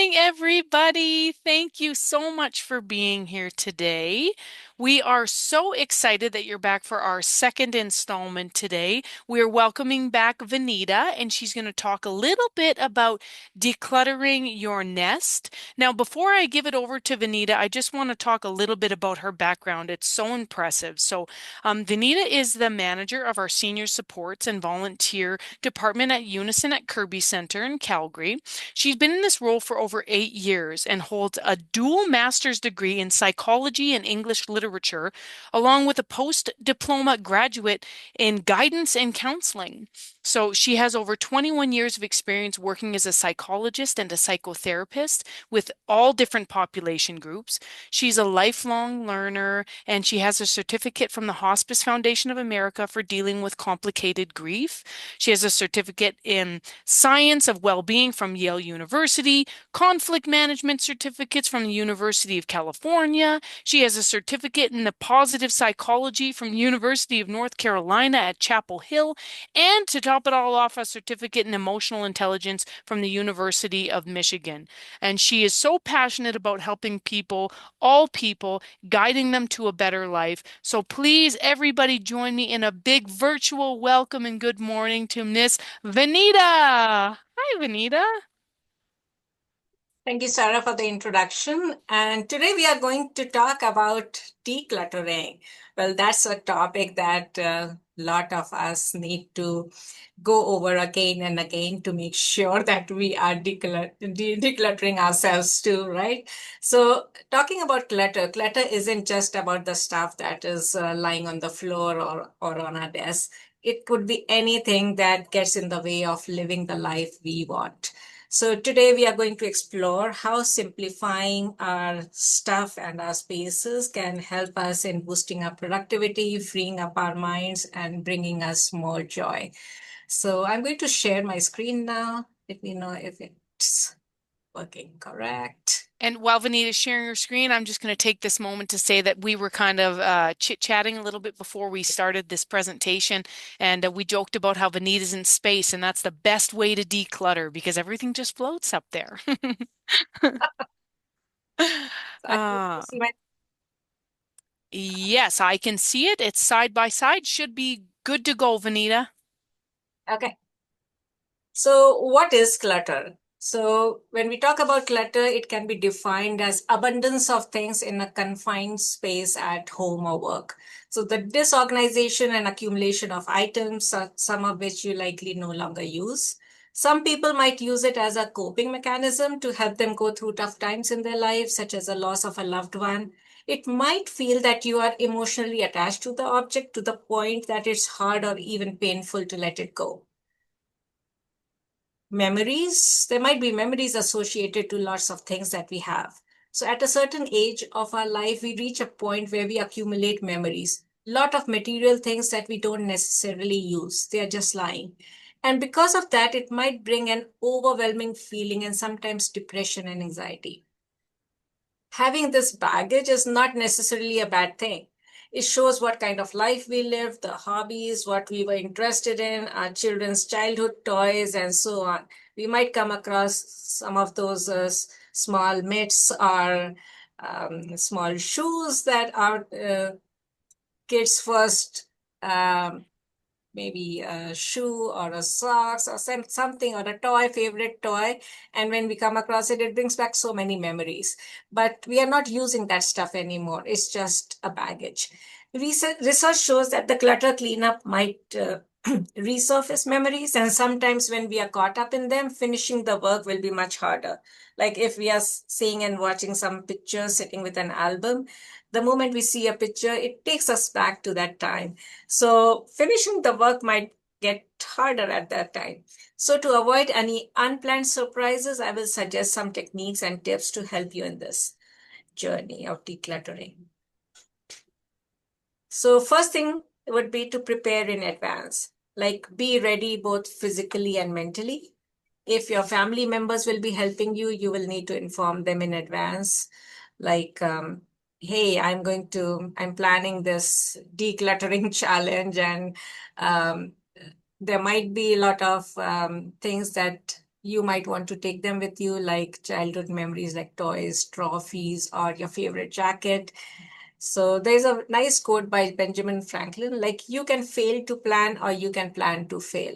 morning, everybody. Thank you so much for being here today. We are so excited that you're back for our second installment today. We are welcoming back Vineeta, and she's going to talk a little bit about decluttering your nest. Now, before I give it over to Vineeta, I just want to talk a little bit about her background. It's so impressive. Vineeta is the manager of our senior supports and volunteer department at Unison at Kerby Centre in Calgary. She's been in this role for over 8 years and holds a dual master's degree in psychology and English literature, along with a post-diploma graduate in guidance and counseling. So she has over 21 years of experience working as a psychologist and a psychotherapist with all different population groups. She's a lifelong learner and she has a certificate from the Hospice Foundation of America for dealing with complicated grief. She has a certificate in science of well-being from Yale University, conflict management certificates from the University of California. She has a certificate in the positive psychology from University of North Carolina at Chapel Hill, and to top it all off, a certificate in emotional intelligence from the University of Michigan. And she is so passionate about helping people, all people, guiding them to a better life. So please, everybody, join me in a big virtual welcome and good morning to Miss Vineeta. Hi, Vineeta. Thank you, Sarah, for the introduction. And today we are going to talk about decluttering. Well, that's a topic that a lot of us need to go over again and again to make sure that we are decluttering ourselves too, right? So, talking about clutter isn't just about the stuff that is lying on the floor or on our desk. It could be anything that gets in the way of living the life we want. So today we are going to explore how simplifying our stuff and our spaces can help us in boosting our productivity, freeing up our minds, and bringing us more joy. So I'm going to share my screen now. Let me know if it's working correct. And while Vineeta's sharing her screen, I'm just going to take this moment to say that we were kind of chit-chatting a little bit before we started this presentation, and we joked about how Vineeta's in space, and that's the best way to declutter because everything just floats up there. So I hope you Uh, see my yes, I can see it. It's side by side. Should be good to go, Vineeta. okay. So, what is clutter? So, when we talk about clutter, it can be defined as abundance of things in a confined space at home or work. So, the disorganization and accumulation of items, some of which you likely no longer use. Some people might use it as a coping mechanism to help them go through tough times in their lives, such as a loss of a loved one. It might feel that you are emotionally attached to the object to the point that it's hard or even painful to let it go. Memories, there might be memories associated to lots of things that we have. So at a certain age of our life, we reach a point where we accumulate memories, lot of material things that we don't necessarily use. They are just lying. And because of that, it might bring an overwhelming feeling and sometimes depression and anxiety. Having this baggage is not necessarily a bad thing. It shows what kind of life we lived, the hobbies, what we were interested in, our children's childhood toys, and so on. We might come across some of those small mitts or small shoes that our kids first um, maybe a shoe or a socks or something or a toy, favorite toy. And when we come across it, it brings back so many memories. But we are not using that stuff anymore. It's just a baggage. Research shows that the clutter cleanup might resurface memories. And sometimes when we are caught up in them, finishing the work will be much harder. Like if we are seeing and watching some pictures, sitting with an album, the moment we see a picture, it takes us back to that time. So finishing the work might get harder at that time. So to avoid any unplanned surprises, I will suggest some techniques and tips to help you in this journey of decluttering. So first thing would be to prepare in advance, like be ready both physically and mentally. If your family members will be helping you, you will need to inform them in advance, like, hey, I'm planning this decluttering challenge, and um, there might be a lot of things that you might want to take them with you, like childhood memories, like toys, trophies, or your favorite jacket. So there's a nice quote by Benjamin Franklin, like you can fail to plan or you can plan to fail.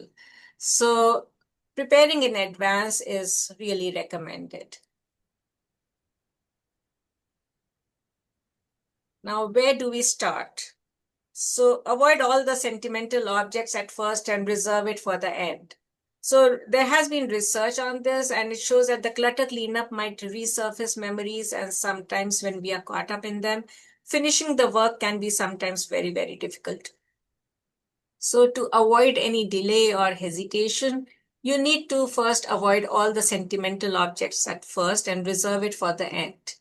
So preparing in advance is really recommended. Now, where do we start? So avoid all the sentimental objects at first and reserve it for the end. So there has been research on this, and it shows that the clutter cleanup might resurface memories, and sometimes when we are caught up in them, finishing the work can be sometimes very, very difficult. So to avoid any delay or hesitation, you need to first avoid all the sentimental objects at first and reserve it for the end.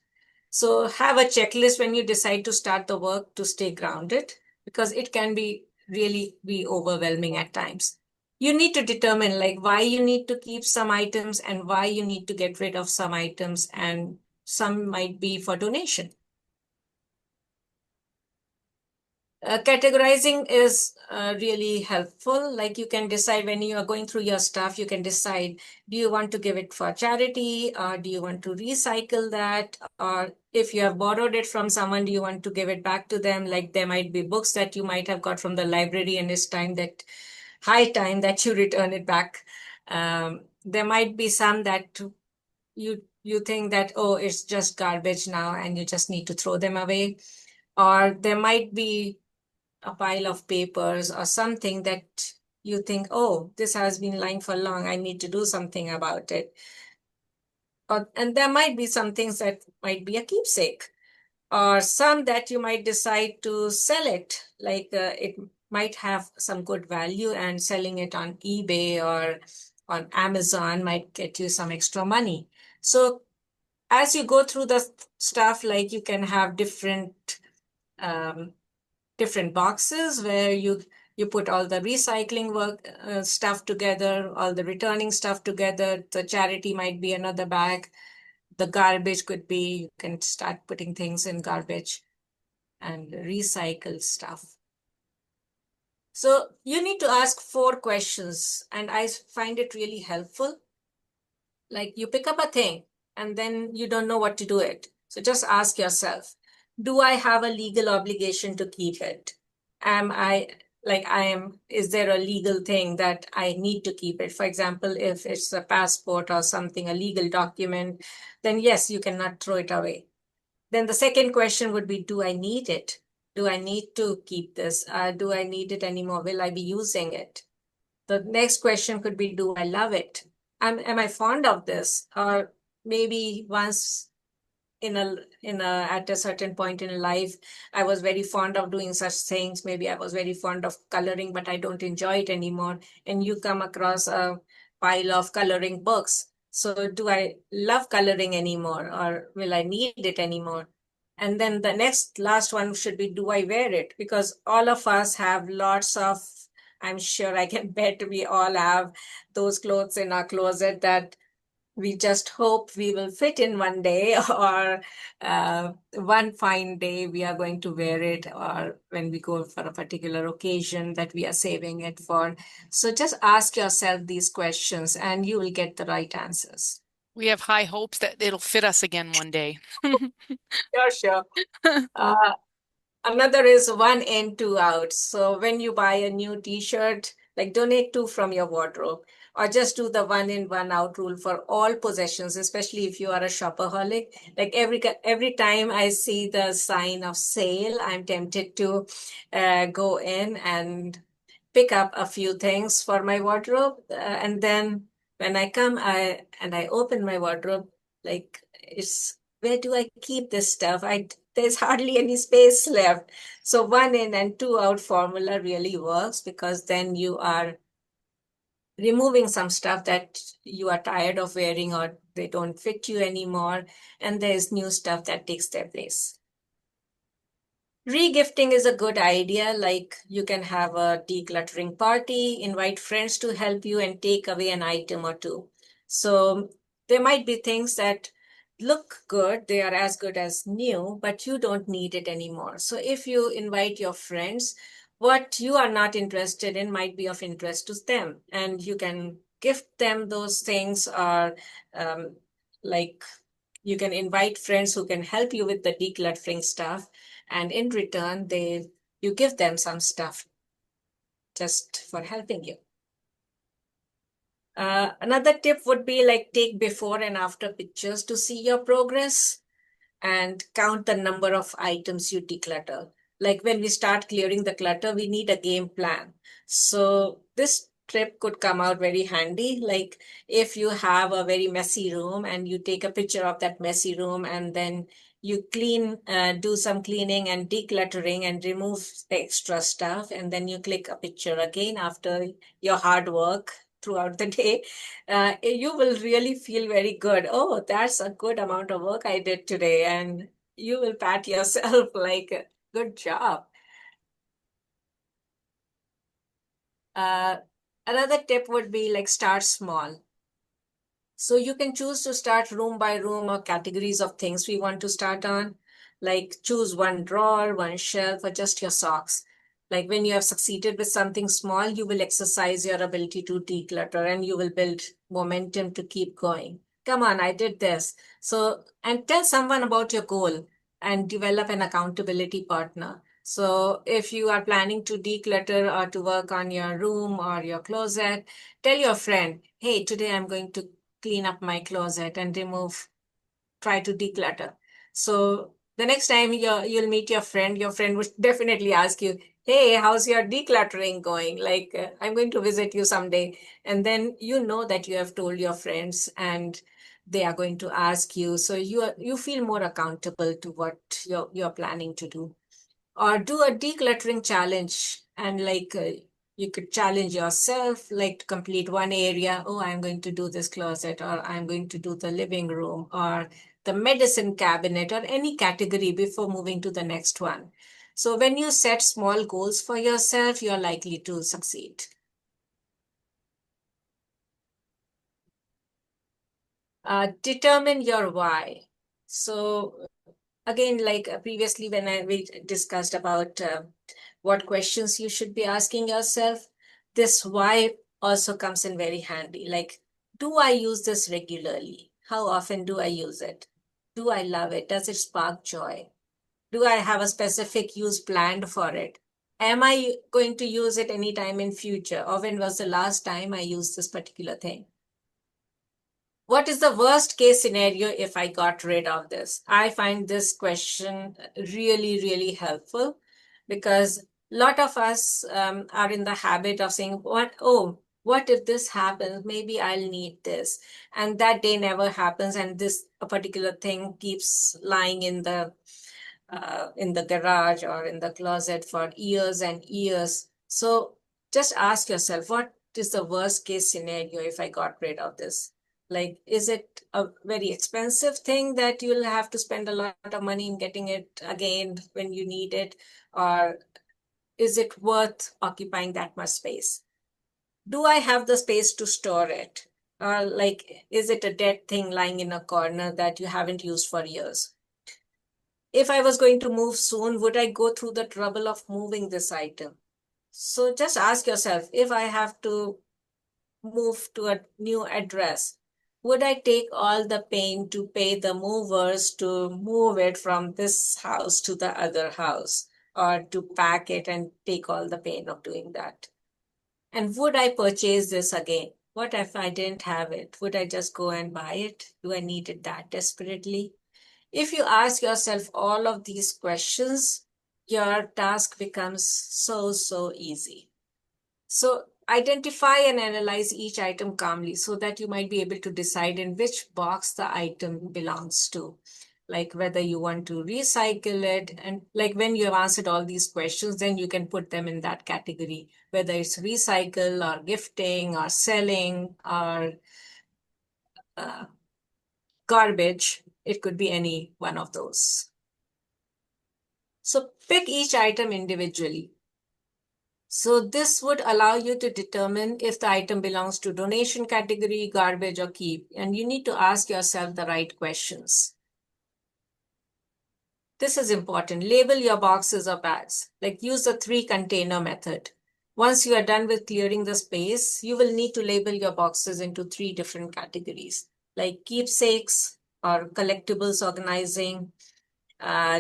So have a checklist when you decide to start the work to stay grounded, because it can be really be overwhelming at times. You need to determine like why you need to keep some items and why you need to get rid of some items, and some might be for donation. Categorizing is really helpful. Like you can decide when you are going through your stuff, you can decide, do you want to give it for charity, or do you want to recycle that? Or if you have borrowed it from someone, do you want to give it back to them? Like there might be books that you might have got from the library and it's high time that you return it back. There might be some that you think that, oh, it's just garbage now and you just need to throw them away. Or there might be a pile of papers or something that you think, oh, this has been lying for long, I need to do something about it. And there might be some things that might be a keepsake, or some that you might decide to sell it, like it might have some good value, and selling it on eBay or on Amazon might get you some extra money. So as you go through the stuff, like you can have um, different boxes where you put all the recycling work stuff together, all the returning stuff together. The charity might be another bag. The garbage could be, you can start putting things in garbage and recycle stuff. So you need to ask 4 questions, and I find it really helpful. Like you pick up a thing and then you don't know what to do it. So just ask yourself, do I have a legal obligation to keep it? Am I is there a legal thing that I need to keep it? For example, if it's a passport or something, a legal document, then yes, you cannot throw it away. Then the second question would be, do I need it? Do I need to keep this? Do I need it anymore? Will I be using it? The next question could be, do I love it? Am I fond of this? Or maybe once at a certain point in life, I was very fond of doing such things. Maybe I was very fond of coloring, but I don't enjoy it anymore. And you come across a pile of coloring books. So do I love coloring anymore, or will I need it anymore? And then the last one should be, do I wear it? Because all of us have lots of, I'm sure I can bet we all have those clothes in our closet that we just hope we will fit in one day, or one fine day we are going to wear it, or when we go for a particular occasion that we are saving it for. So just ask yourself these questions and you will get the right answers. We have high hopes that it'll fit us again one day. Sure, sure. Uh, Another is one in, two out. So when you buy a new t-shirt, like donate two from your wardrobe, or just do the one in, one out rule for all possessions, especially if you are a shopaholic. Like every time I see the sign of sale, I'm tempted to go in and pick up a few things for my wardrobe. And then when I come, I open my wardrobe, like it's, where do I keep this stuff? There's hardly any space left. So one in and two out formula really works, because then you are removing some stuff that you are tired of wearing or they don't fit you anymore, and there's new stuff that takes their place. Regifting is a good idea. Like you can have a decluttering party, invite friends to help you, and take away an item or two. So there might be things that look good, they are as good as new, but you don't need it anymore. So if you invite your friends, what you are not interested in might be of interest to them, and you can gift them those things, or like you can invite friends who can help you with the decluttering stuff, and in return you give them some stuff just for helping you. Another tip would be like take before and after pictures to see your progress, and count the number of items you declutter. Like when we start clearing the clutter, we need a game plan. So this trip could come out very handy. Like if you have a very messy room and you take a picture of that messy room, and then you do some cleaning and decluttering and remove the extra stuff, and then you click a picture again after your hard work throughout the day, you will really feel very good. Oh, that's a good amount of work I did today. And you will pat yourself like, good job. Uh, Another tip would be like start small. So you can choose to start room by room or categories of things we want to start on. Like choose one drawer, one shelf, or just your socks. Like when you have succeeded with something small, you will exercise your ability to declutter and you will build momentum to keep going. Come on, I did this. So, and tell someone about your goal and develop an accountability partner. So if you are planning to declutter or to work on your room or your closet, tell your friend, hey, today I'm going to clean up my closet and try to declutter. So the next time you'll meet your friend would definitely ask you, hey, how's your decluttering going? Like, I'm going to visit you someday. And then you know that you have told your friends and they are going to ask you. So you feel more accountable to what you're planning to do, or do a decluttering challenge, and you could challenge yourself like to complete one area. Oh, I'm going to do this closet, or I'm going to do the living room, or the medicine cabinet, or any category before moving to the next one. So when you set small goals for yourself, you're likely to succeed. Determine your why. So again, like previously when we discussed about what questions you should be asking yourself, this why also comes in very handy. Like, do I use this regularly? How often do I use it? Do I love it? Does it spark joy? Do I have a specific use planned for it? Am I going to use it anytime in future? Or when was the last time I used this particular thing? What is the worst case scenario if I got rid of this? I find this question really, really helpful, because a lot of us are in the habit of saying, what if this happens? Maybe I'll need this. And that day never happens. And this a particular thing keeps lying in the garage or in the closet for years and years. So just ask yourself, what is the worst case scenario if I got rid of this? Like, is it a very expensive thing that you'll have to spend a lot of money in getting it again when you need it? Or is it worth occupying that much space? Do I have the space to store it? Or like, is it a dead thing lying in a corner that you haven't used for years? If I was going to move soon, would I go through the trouble of moving this item? So just ask yourself, if I have to move to a new address, would I take all the pain to pay the movers to move it from this house to the other house, or to pack it and take all the pain of doing that? And would I purchase this again? What if I didn't have it? Would I just go and buy it? Do I need it that desperately? If you ask yourself all of these questions, your task becomes so easy. So identify and analyze each item calmly so that you might be able to decide in which box the item belongs to. Like whether you want to recycle it. And like when you have answered all these questions, then you can put them in that category, whether it's recycle or gifting or selling or uh, garbage. It could be any one of those. So pick each item individually. So this would allow you to determine if the item belongs to donation category, garbage, or keep. And you need to ask yourself the right questions. This is important. Label your boxes or bags. Like use the 3 container method. Once you are done with clearing the space, you will need to label your boxes into 3 different categories, like keepsakes or collectibles organizing,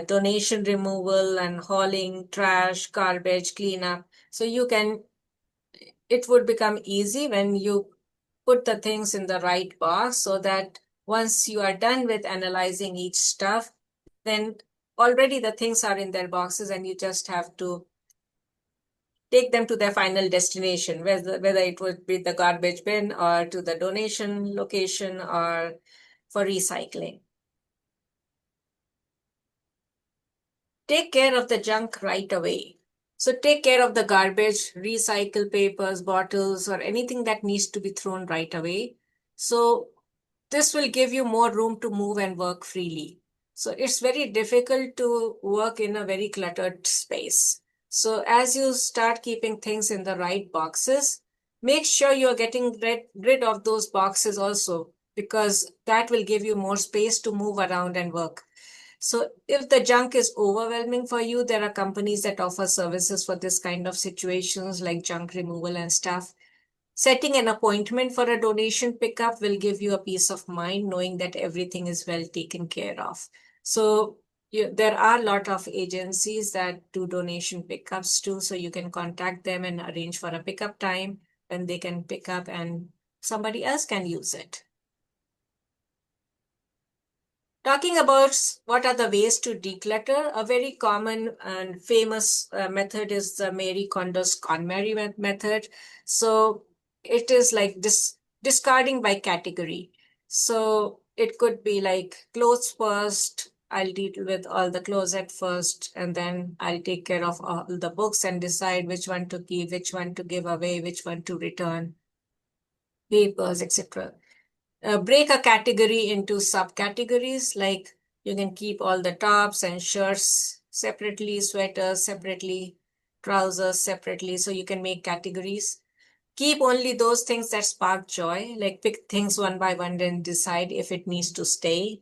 donation removal and hauling, trash, garbage, cleanup. So it would become easy when you put the things in the right box so that once you are done with analyzing each stuff, then already the things are in their boxes and you just have to take them to their final destination, whether it would be the garbage bin or to the donation location or for recycling. Take care of the junk right away. So take care of the garbage, recycle papers, bottles, or anything that needs to be thrown right away. So this will give you more room to move and work freely. So it's very difficult to work in a very cluttered space. So as you start keeping things in the right boxes, make sure you're getting rid of those boxes also, because that will give you more space to move around and work. So if the junk is overwhelming for you, there are companies that offer services for this kind of situations like junk removal and stuff. Setting an appointment for a donation pickup will give you a peace of mind knowing that everything is well taken care of. So there are a lot of agencies that do donation pickups too. So you can contact them and arrange for a pickup time when they can pick up and somebody else can use it. Talking about what are the ways to declutter, a very common and famous method is the Mary Kondo's KonMari method. So it is like discarding by category. So it could be like clothes first. I'll deal with all the clothes at first, and then I'll take care of all the books and decide which one to keep, which one to give away, which one to return, papers, etc. Break a category into subcategories, like you can keep all the tops and shirts separately, sweaters separately, trousers separately, so you can make categories. Keep only those things that spark joy, like pick things one by one and decide if it needs to stay.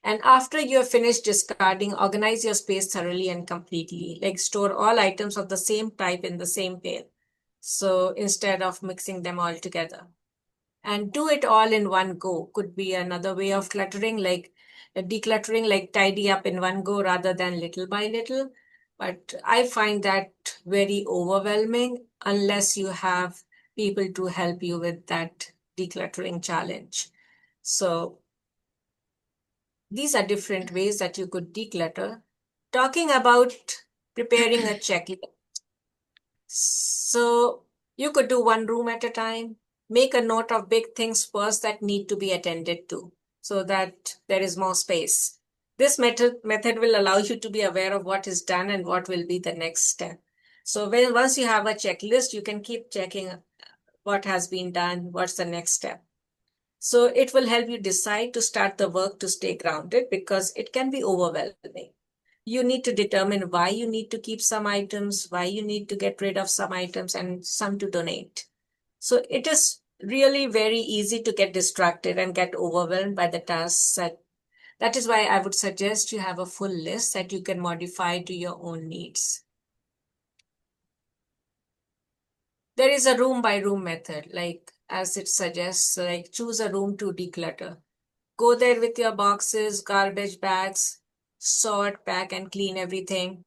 And after you have finished discarding, organize your space thoroughly and completely, like store all items of the same type in the same pail, so instead of mixing them all together. And do it all in one go could be another way of cluttering, like decluttering, like tidy up in one go rather than little by little. But I find that very overwhelming unless you have people to help you with that decluttering challenge. So these are different ways that you could declutter. Talking about preparing a checklist. So you could do one room at a time. Make a note of big things first that need to be attended to so that there is more space. This method will allow you to be aware of what is done and what will be the next step. So once you have a checklist, you can keep checking what has been done, what's the next step. So it will help you decide to start the work to stay grounded, because it can be overwhelming. You need to determine why you need to keep some items, why you need to get rid of some items, and some to donate. So it is really very easy to get distracted and get overwhelmed by the tasks. That is why I would suggest you have a full list that you can modify to your own needs. There is a room by room method, like as it suggests, like choose a room to declutter. Go there with your boxes, garbage bags, sort, pack, and clean everything.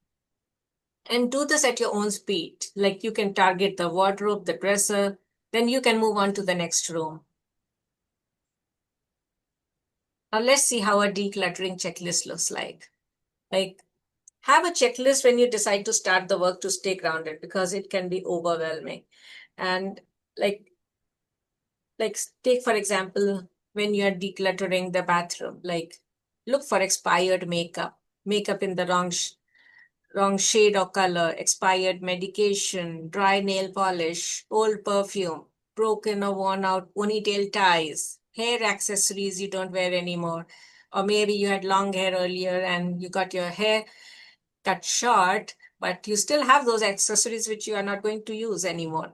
And do this at your own speed. Like you can target the wardrobe, the dresser, then you can move on to the next room. Now let's see how a decluttering checklist looks like. Like have a checklist when you decide to start the work to stay grounded, because it can be overwhelming. And like like take for example, when you're decluttering the bathroom, like look for expired makeup in the wrong shade or color, expired medication, dry nail polish, old perfume, broken or worn out ponytail ties, hair accessories you don't wear anymore. Or maybe you had long hair earlier and you got your hair cut short, but you still have those accessories which you are not going to use anymore.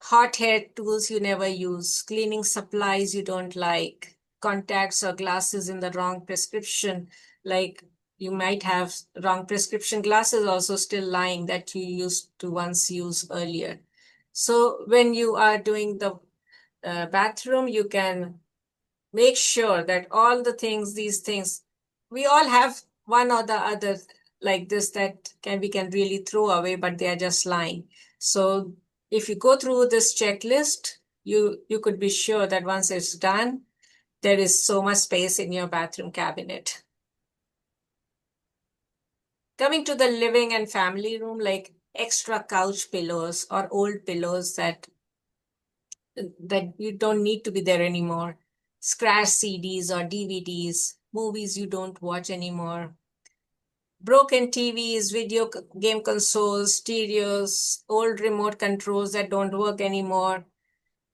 Hot hair tools you never use, cleaning supplies you don't like, contacts or glasses in the wrong prescription, like you might have wrong prescription glasses also still lying that you used to once use earlier. So when you are doing the bathroom, you can make sure that all the things, these things, we all have one or the other like this that we can really throw away, but they are just lying. So if you go through this checklist, you could be sure that once it's done, there is so much space in your bathroom cabinet. Coming to the living and family room, like extra couch pillows or old pillows that you don't need to be there anymore. Scratch CDs or DVDs, movies you don't watch anymore. Broken TVs, game consoles, stereos, old remote controls that don't work anymore,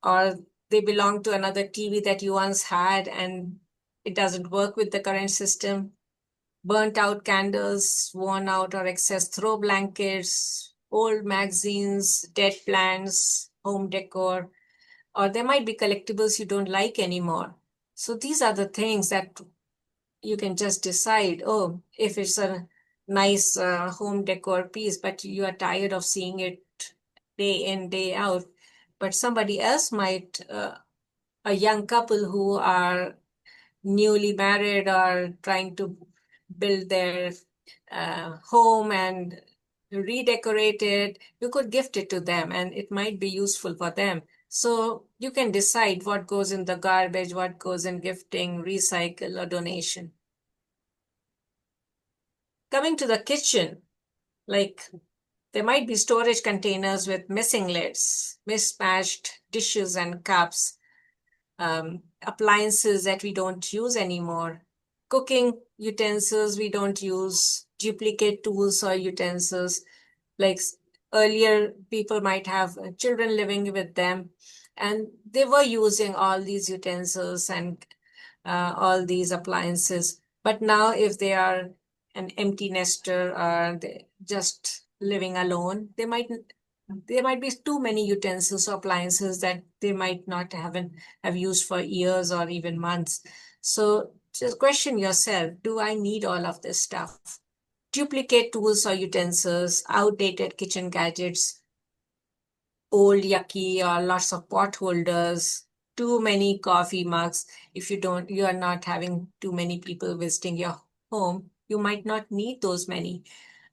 or they belong to another TV that you once had and it doesn't work with the current system. Burnt out candles, worn out or excess throw blankets, old magazines, dead plants, home decor, or there might be collectibles you don't like anymore. So these are the things that you can just decide, oh, if it's a nice home decor piece, but you are tired of seeing it day in, day out. But somebody else might, a young couple who are newly married or trying to build their home and redecorate it, you could gift it to them and it might be useful for them. So you can decide what goes in the garbage, what goes in gifting, recycle, or donation. Coming to the kitchen, like there might be storage containers with missing lids, mismatched dishes and cups, appliances that we don't use anymore, cooking utensils we don't use, duplicate tools or utensils. Like earlier, people might have children living with them, and they were using all these utensils and all these appliances. But now, if they are an empty nester or they just living alone, there might be too many utensils or appliances that they might not have used for years or even months. So just question yourself, do I need all of this stuff? Duplicate tools or utensils, outdated kitchen gadgets, old yucky or lots of pot holders, too many coffee mugs. If you are not having too many people visiting your home, you might not need those many.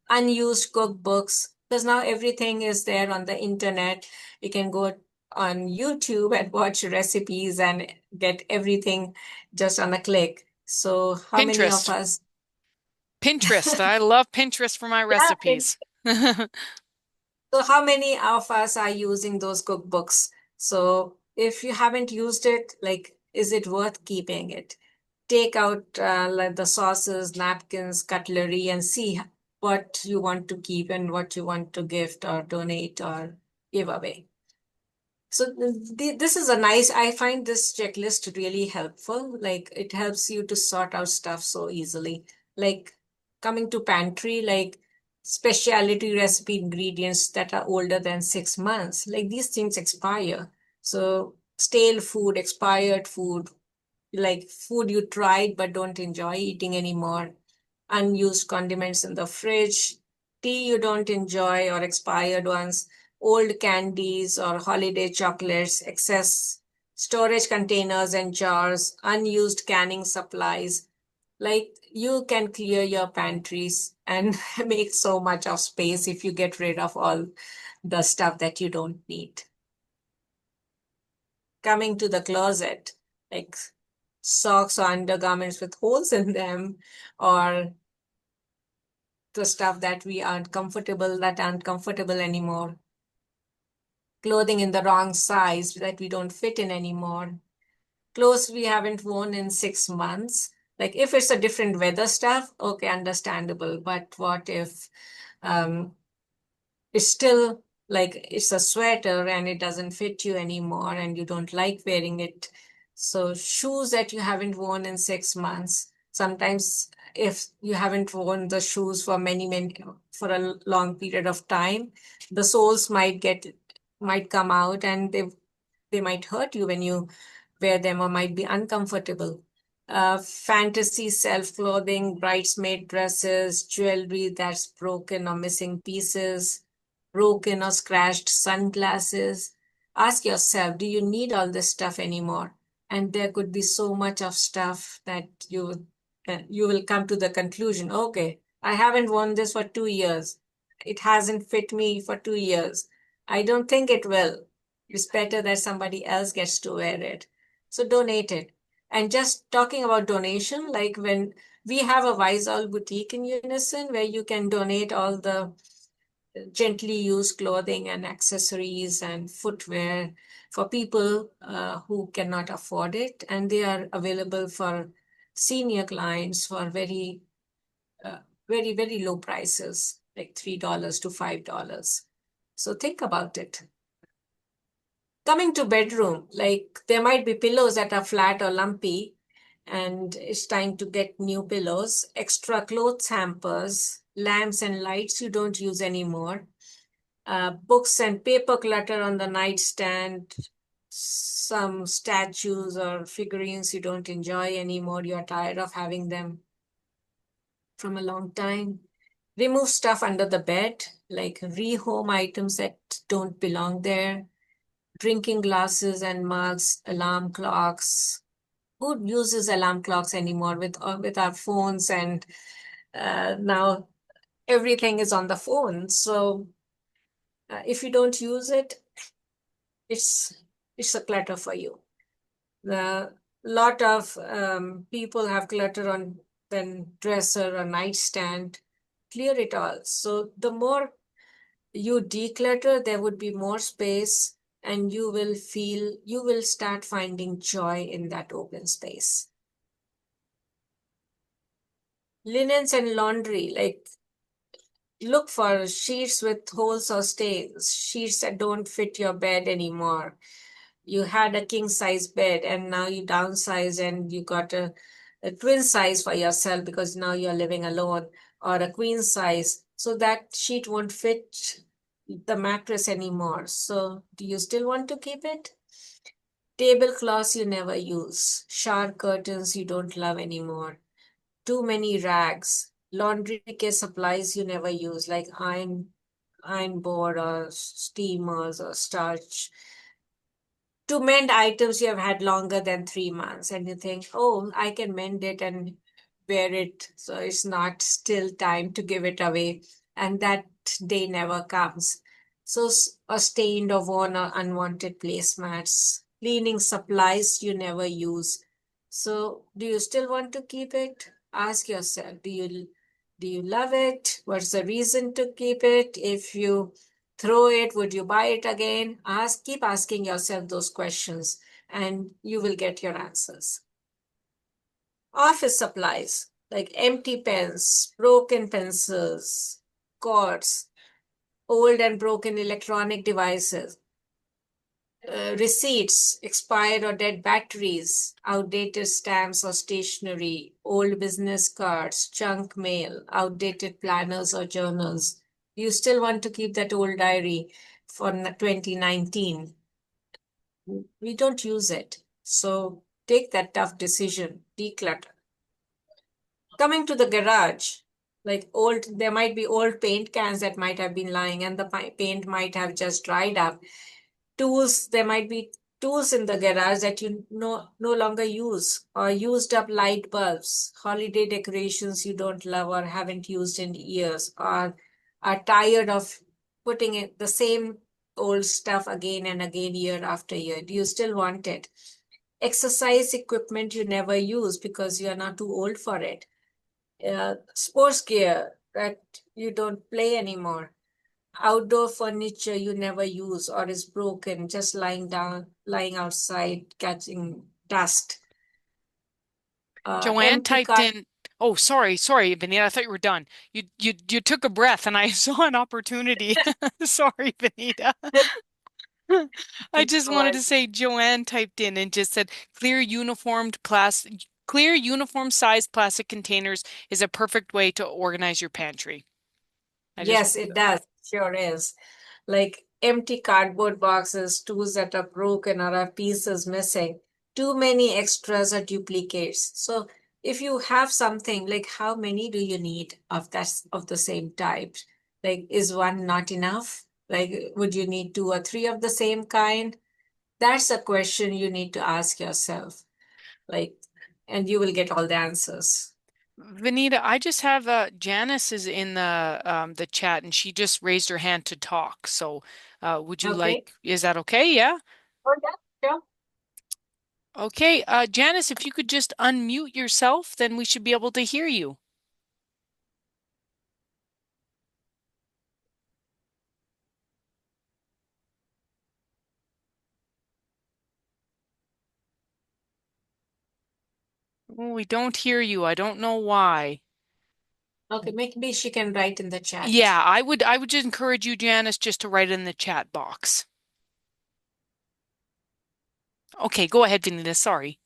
Unused cookbooks, because now everything is there on the internet. You can go on YouTube and watch recipes and get everything just on a click. So how many of Pinterest. us? Pinterest. I love Pinterest for my Yeah. recipes. So how many of us are using those cookbooks? So if you haven't used it, like, is it worth keeping it? Take out like the sauces, napkins, cutlery, and see what you want to keep and what you want to gift or donate or give away. So this is a nice, I find this checklist really helpful. Like it helps you to sort out stuff so easily. Like coming to pantry, like specialty recipe ingredients that are older than 6 months, like these things expire. So stale food, expired food, like food you tried but don't enjoy eating anymore, unused condiments in the fridge, tea you don't enjoy or expired ones, old candies or holiday chocolates, excess storage containers and jars, unused canning supplies. Like you can clear your pantries and make so much of space if you get rid of all the stuff that you don't need. Coming to the closet, like socks or undergarments with holes in them, or the stuff that aren't comfortable anymore, clothing in the wrong size that we don't fit in anymore, clothes we haven't worn in 6 months. Like if it's a different weather stuff, okay, understandable. But what if um, it's still like it's a sweater and it doesn't fit you anymore and you don't like wearing it? So shoes that you haven't worn in 6 months, sometimes if you haven't worn the shoes for many for a long period of time, the soles might come out and they might hurt you when you wear them or might be uncomfortable. Fantasy self-clothing, bridesmaid dresses, jewelry that's broken or missing pieces, broken or scratched sunglasses. Ask yourself, do you need all this stuff anymore? And there could be so much of stuff that you will come to the conclusion, okay, I haven't worn this for 2 years. It hasn't fit me for 2 years. I don't think it will. It's better that somebody else gets to wear it. So donate it. And just talking about donation, like when we have a All boutique in Unison where you can donate all the gently used clothing and accessories and footwear for people who cannot afford it. And they are available for senior clients for uh, very low prices, like $3 to $5. So think about it. Coming to bedroom, like there might be pillows that are flat or lumpy, and it's time to get new pillows, extra clothes hampers, lamps and lights you don't use anymore, books and paper clutter on the nightstand, some statues or figurines you don't enjoy anymore, you're tired of having them from a long time. Remove stuff under the bed, like rehome items that don't belong there, drinking glasses and mugs, alarm clocks. Who uses alarm clocks anymore with our phones? And now everything is on the phone. So if you don't use it, it's it's a clutter for you. The lot of people have clutter on then dresser or nightstand. Clear it all. So the more you declutter, there would be more space, and you will start finding joy in that open space. Linens and laundry, like look for sheets with holes or stains, sheets that don't fit your bed anymore. You had a king size bed and now you downsize and you got a twin size for yourself because now you're living alone, or a queen size. So that sheet won't fit the mattress anymore. So do you still want to keep it? Tablecloths you never use, shower curtains you don't love anymore, too many rags, laundry care supplies you never use, like iron board or steamers or starch. To mend items you have had longer than 3 months, and you think, oh, I can mend it and wear it, so it's not still time to give it away. And that day never comes. So, a stained or worn or unwanted placemats, cleaning supplies you never use. So, do you still want to keep it? Ask yourself, do you love it? What's the reason to keep it? If you throw it, would you buy it again? Keep asking yourself those questions and you will get your answers. Office supplies like empty pens, broken pencils, cords, old and broken electronic devices, receipts, expired or dead batteries, outdated stamps or stationery, old business cards, junk mail, outdated planners or journals. You still want to keep that old diary for 2019. We don't use it. So take that tough decision, declutter. Coming to the garage, like there might be old paint cans that might have been lying and the paint might have just dried up. Tools, there might be tools in the garage that you no longer use, or used up light bulbs, holiday decorations you don't love or haven't used in years, or are tired of putting in the same old stuff again and again year after year. Do you still want it? Exercise equipment you never use because you are not too old for it. Sports gear that you don't play anymore. Outdoor furniture you never use or is broken, just lying outside, catching dust. Joanne Empty typed cart. in, oh, sorry, Benita. I thought you were done. You took a breath and I saw an opportunity. Sorry, Benita. I just No wanted to worries. say Joanne typed in and just said clear uniform sized plastic containers is a perfect way to organize your pantry. I just Yes, it does. Sure is. Like empty cardboard boxes, tools that are broken or have pieces missing, too many extras or duplicates. So if you have something, like how many do you need of the same type? Like, is one not enough? Like, would you need two or three of the same kind? That's a question you need to ask yourself. Like, and you will get all the answers. Vineeta, I just have Janice is in the chat and she just raised her hand to talk. So would you Okay. like, is that okay? Yeah. Oh, yeah, sure. Okay, Janice, if you could just unmute yourself, then we should be able to hear you. Oh, we don't hear you. I don't know why. Okay, maybe she can write in the chat. Yeah, I would just encourage you, Janice, just to write in the chat box. Okay, go ahead, Vineeta. Sorry.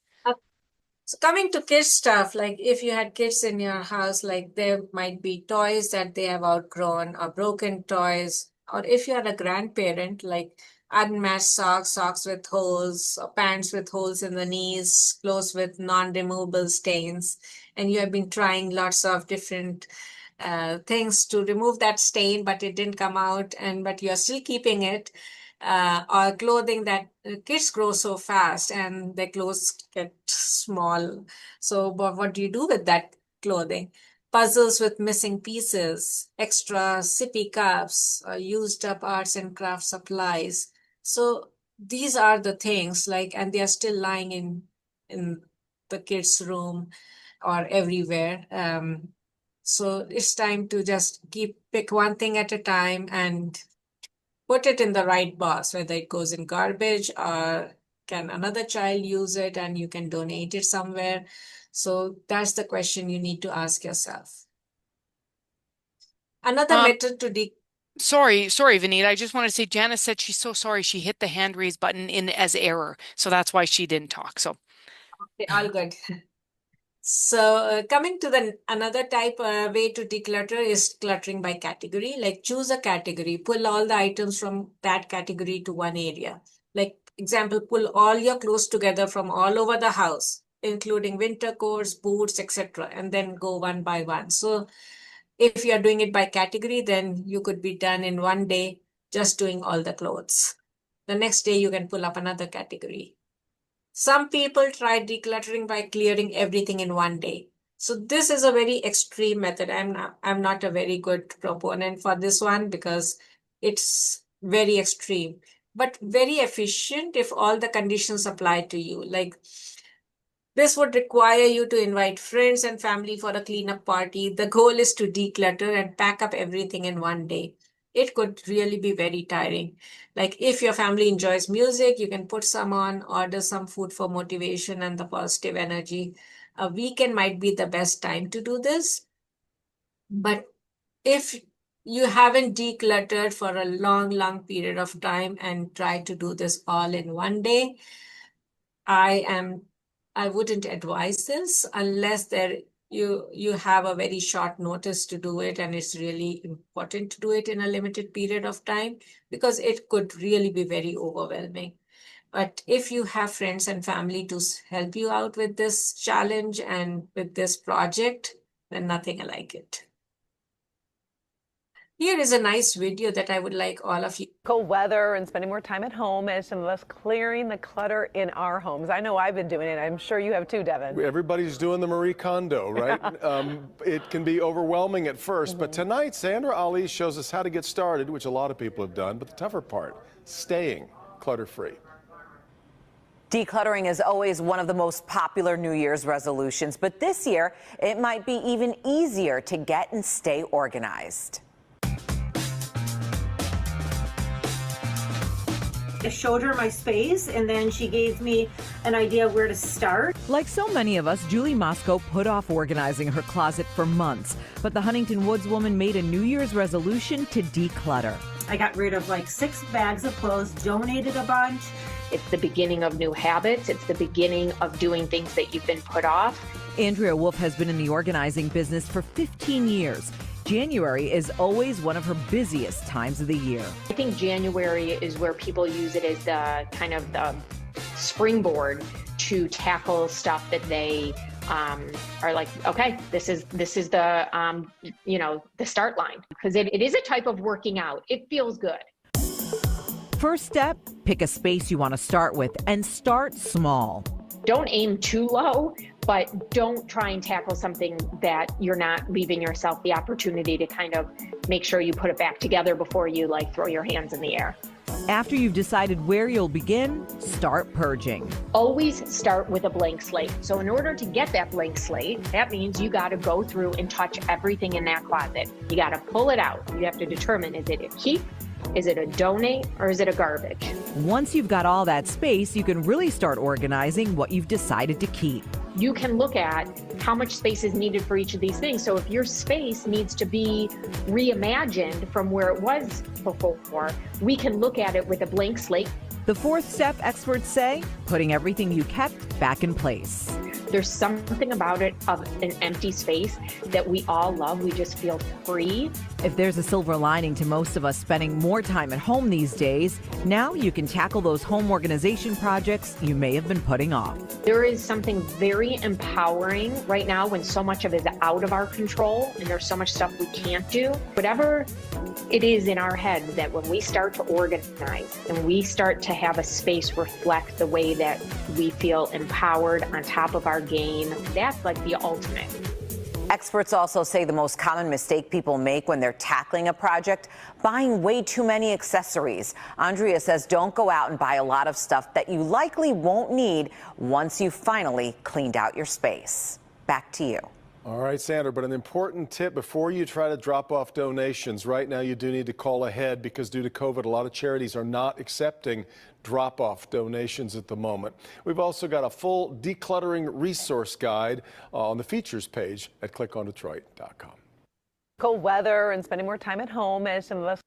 So coming to kids stuff, like if you had kids in your house, like there might be toys that they have outgrown or broken toys, or if you're a grandparent, like unmatched socks, socks with holes, or pants with holes in the knees, clothes with non-removable stains, and you have been trying lots of different things to remove that stain, but it didn't come out, and but you're still keeping it, or clothing that kids grow so fast and their clothes get small. So, but what do you do with that clothing? Puzzles with missing pieces, extra sippy cups, used up arts and craft supplies. So these are the things like, and they are still lying in the kids' room or everywhere. So it's time to just pick one thing at a time and put it in the right box, whether it goes in garbage or can another child use it and you can donate it somewhere. So that's the question you need to ask yourself. Another Um, method to sorry, Vineeta. I just want to say Janice said she's so sorry she hit the hand raise button in as error, so that's why she didn't talk. So, all good. So coming to the another type way to declutter is cluttering by category. Like choose a category, pull all the items from that category to one area. Like example, pull all your clothes together from all over the house, including winter coats, boots, etc., and then go one by one. So if you're doing it by category, then you could be done in one day just doing all the clothes. The next day you can pull up another category. Some people try decluttering by clearing everything in one day. So this is a very extreme method. I'm not a very good proponent for this one because it's very extreme, but very efficient if all the conditions apply to you. Like this would require you to invite friends and family for a cleanup party. The goal is to declutter and pack up everything in one day. It could really be very tiring. Like if your family enjoys music, you can put some on, order some food for motivation and the positive energy. A weekend might be the best time to do this. But if you haven't decluttered for a long, long period of time and try to do this all in one day, I am I wouldn't advise this unless you have a very short notice to do it and it's really important to do it in a limited period of time because it could really be very overwhelming. But if you have friends and family to help you out with this challenge and with this project, then nothing like it. Here is a nice video that I would like all of you. Cold weather and spending more time at home as some of us clearing the clutter in our homes. I know I've been doing it. I'm sure you have too, Devin. Everybody's doing the Marie Kondo, right? It can be overwhelming at first, but tonight Sandra Ali shows us how to get started, which a lot of people have done, but the tougher part, staying clutter-free. Decluttering is always one of the most popular New Year's resolutions, but this year it might be even easier to get and stay organized. I showed her my space and then she gave me an idea of where to start. Like so many of us, Julie Moscow put off organizing her closet for months, but the Huntington Woods woman made a New Year's resolution to declutter. I got rid of like 6 bags of clothes, donated a bunch. It's the beginning of new habits. It's the beginning of doing things that you've been put off. Andrea Wolf has been in the organizing business for 15 years. January is always one of her busiest times of the year. I think January is where people use it as the kind of the springboard to tackle stuff that they are like, okay, this is the the start line, because it is a type of working out. It feels good. First step, pick a space you want to start with and start small. Don't aim too low, but don't try and tackle something that you're not leaving yourself the opportunity to kind of make sure you put it back together before you like throw your hands in the air. After you've decided where you'll begin, start purging. Always start with a blank slate. So in order to get that blank slate, that means you got to go through and touch everything in that closet. You got to pull it out. You have to determine, is it a keep? Is it a donate, or is it a garbage? Once you've got all that space, you can really start organizing what you've decided to keep. You can look at how much space is needed for each of these things. So if your space needs to be reimagined from where it was before, we can look at it with a blank slate. The fourth step, experts say, putting everything you kept back in place. There's something about it of an empty space that we all love. We just feel free. If there's a silver lining to most of us spending more time at home these days, now you can tackle those home organization projects you may have been putting off. There is something very empowering right now when so much of it is out of our control and there's so much stuff we can't do. Whatever it is in our head, that when we start to organize and we start to have a space reflect the way that we feel empowered on top of our game, that's like the ultimate. Experts also say the most common mistake people make when they're tackling a project, buying way too many accessories. Andrea says don't go out and buy a lot of stuff that you likely won't need once you've finally cleaned out your space. Back to you. All right, Sandra, but an important tip before you try to drop off donations. Right now, you do need to call ahead because due to COVID, a lot of charities are not accepting drop-off donations at the moment. We've also got a full decluttering resource guide on the features page at clickondetroit.com. Cold weather and spending more time at home, as some of us.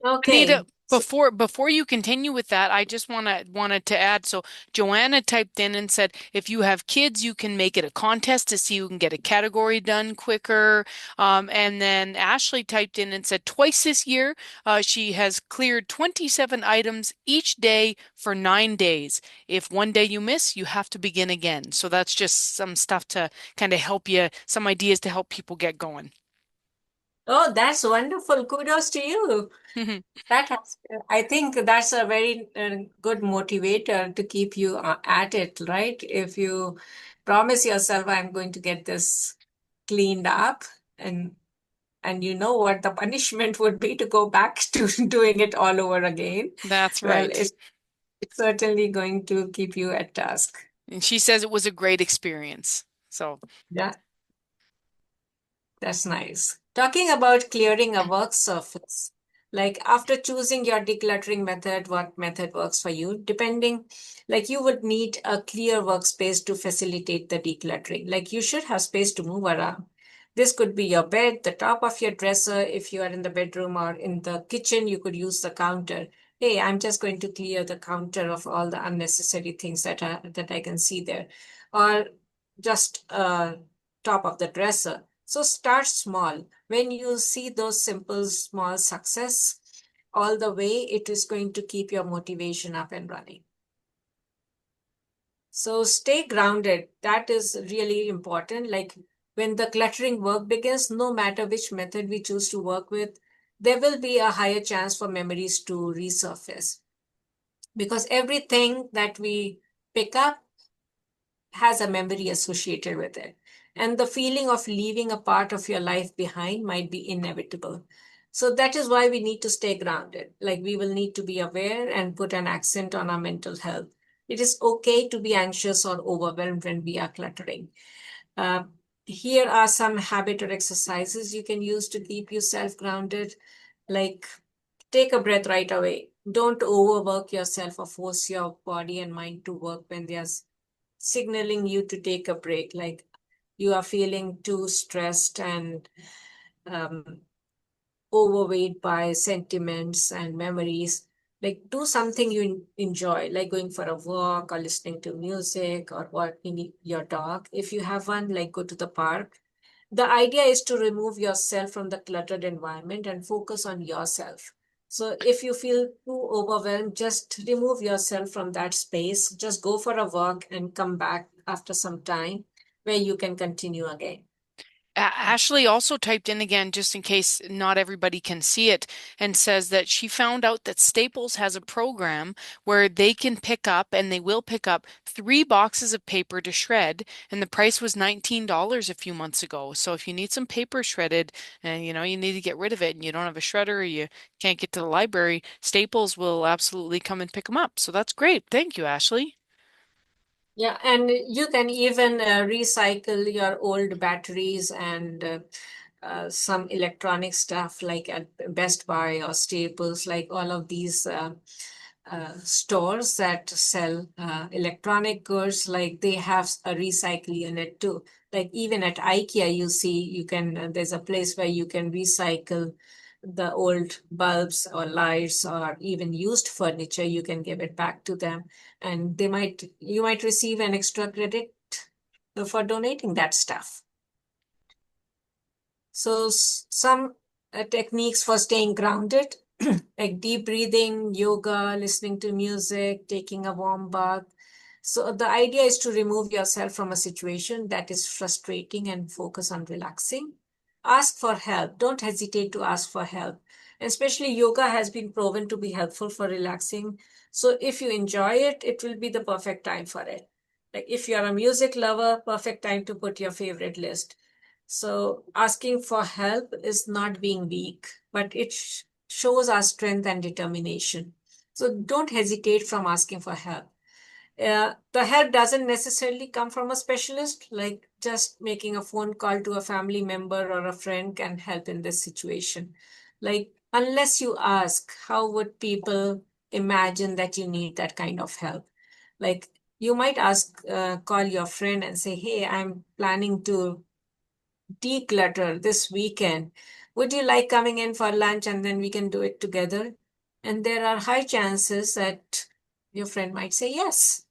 Okay. Anita, before you continue with that, I just wanted to add. So Joanna typed in and said, if you have kids, you can make it a contest to see who can get a category done quicker. And then Ashley typed in and said twice this year, she has cleared 27 items each day for 9 days. If one day you miss, you have to begin again. So that's just some stuff to kind of help you, some ideas to help people get going. Oh, that's wonderful. Kudos to you. I think that's a very good motivator to keep you at it, right? If you promise yourself, I'm going to get this cleaned up, and you know what the punishment would be to go back to doing it all over again. That's Well, right. it's certainly going to keep you at task. And she says it was a great experience. So Yeah, that's nice. Talking about clearing a work surface, like after choosing your decluttering method, what method works for you, depending, like you would need a clear workspace to facilitate the decluttering. Like you should have space to move around. This could be your bed, the top of your dresser. If you are in the bedroom or in the kitchen, you could use the counter. Hey, I'm just going to clear the counter of all the unnecessary things that I can see there. Or just top of the dresser. So start small. When you see those simple, small success, all the way, it is going to keep your motivation up and running. So stay grounded. That is really important. Like when the cluttering work begins, no matter which method we choose to work with, there will be a higher chance for memories to resurface. Because everything that we pick up has a memory associated with it. And the feeling of leaving a part of your life behind might be inevitable. So that is why we need to stay grounded. Like we will need to be aware and put an accent on our mental health. It is okay to be anxious or overwhelmed when we are cluttering. Here are some habit or exercises you can use to keep yourself grounded. Like take a breath right away. Don't overwork yourself or force your body and mind to work when they are signaling you to take a break. Like you are feeling too stressed and overweight by sentiments and memories. Like do something you enjoy, like going for a walk or listening to music or walking your dog. If you have one, like go to the park. The idea is to remove yourself from the cluttered environment and focus on yourself. So if you feel too overwhelmed, just remove yourself from that space. Just go for a walk and come back after some time where you can continue again. Ashley also typed in again, just in case not everybody can see it, and says that she found out that Staples has a program where they can pick up, and they will pick up 3 boxes of paper to shred, and the price was $19 a few months ago. So if you need some paper shredded and you need to get rid of it and you don't have a shredder or you can't get to the library, Staples will absolutely come and pick them up. So that's great. Thank you, Ashley. Yeah, and you can even recycle your old batteries and some electronic stuff like at Best Buy or Staples, like all of these stores that sell electronic goods, like they have a recycle unit too. Like even at IKEA, you see, you can, there's a place where you can recycle the old bulbs or lights or even used furniture. You can give it back to them, and you might receive an extra credit for donating that stuff. So some techniques for staying grounded, like deep breathing, yoga, listening to music, taking a warm bath. So the idea is to remove yourself from a situation that is frustrating and focus on relaxing. Ask for help. Don't hesitate to ask for help. Especially yoga has been proven to be helpful for relaxing. So if you enjoy it, it will be the perfect time for it. Like if you're a music lover, perfect time to put your favorite list. So asking for help is not being weak, but it shows our strength and determination. So don't hesitate from asking for help. The help doesn't necessarily come from a specialist, like just making a phone call to a family member or a friend can help in this situation. Like, unless you ask, how would people imagine that you need that kind of help? Like, you might call your friend and say, hey, I'm planning to declutter this weekend. Would you like coming in for lunch and then we can do it together? And there are high chances that your friend might say yes.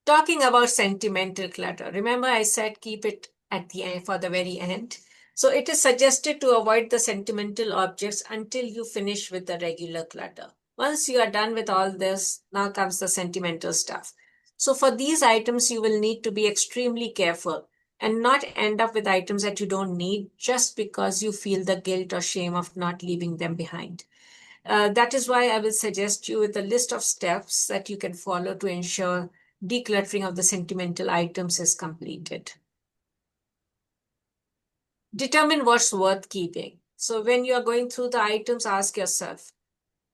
Talking about sentimental clutter, remember I said keep it at the end for the very end. So it is suggested to avoid the sentimental objects until you finish with the regular clutter. Once you are done with all this, now comes the sentimental stuff. So for these items, you will need to be extremely careful and not end up with items that you don't need just because you feel the guilt or shame of not leaving them behind. That is why I will suggest you with a list of steps that you can follow to ensure decluttering of the sentimental items is completed. Determine what's worth keeping. So when you are going through the items, ask yourself,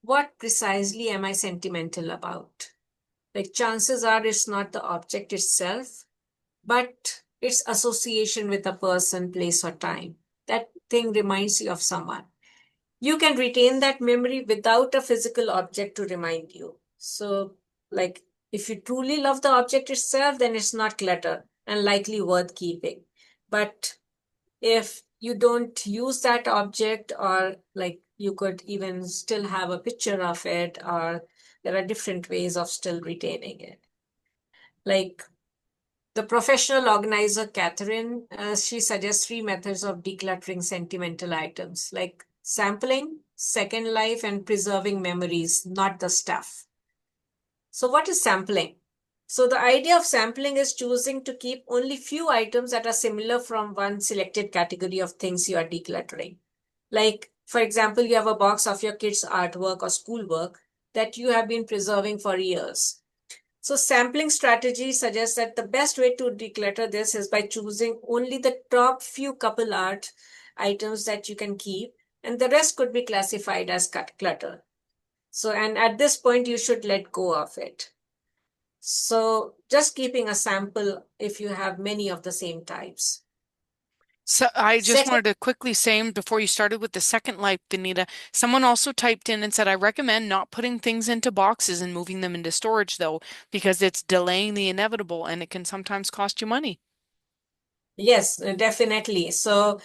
what precisely am I sentimental about? Like chances are it's not the object itself, but its association with a person, place, or time. That thing reminds you of someone. You can retain that memory without a physical object to remind you. So, like, if you truly love the object itself, then it's not clutter and likely worth keeping. But if you don't use that object, or like you could even still have a picture of it, or there are different ways of still retaining it. Like the professional organizer, Catherine, she suggests 3 methods of decluttering sentimental items, like sampling, second life, and preserving memories, not the stuff. So what is sampling? So the idea of sampling is choosing to keep only few items that are similar from one selected category of things you are decluttering. Like, for example, you have a box of your kids' artwork or schoolwork that you have been preserving for years. So sampling strategy suggests that the best way to declutter this is by choosing only the top few couple art items that you can keep, and the rest could be classified as clutter. So, and at this point, you should let go of it. So just keeping a sample if you have many of the same types. So I just Second, wanted to quickly say before you started with the second life, Vineeta, someone also typed in and said, I recommend not putting things into boxes and moving them into storage, though, because it's delaying the inevitable and it can sometimes cost you money. yes, definitely. So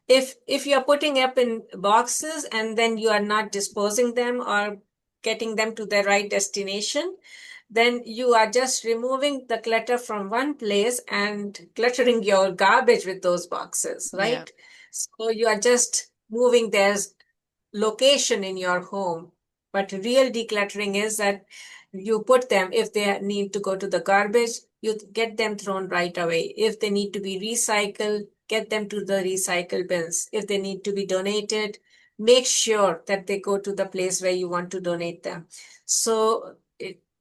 if you're putting up in boxes and then you are not disposing them or getting them to the right destination, then you are just removing the clutter from one place and cluttering your garbage with those boxes, Yeah. right? So you are just moving their location in your home. But real decluttering is that you put them, if they need to go to the garbage, you get them thrown right away. If they need to be recycled, get them to the recycle bins. If they need to be donated, make sure that they go to the place where you want to donate them. So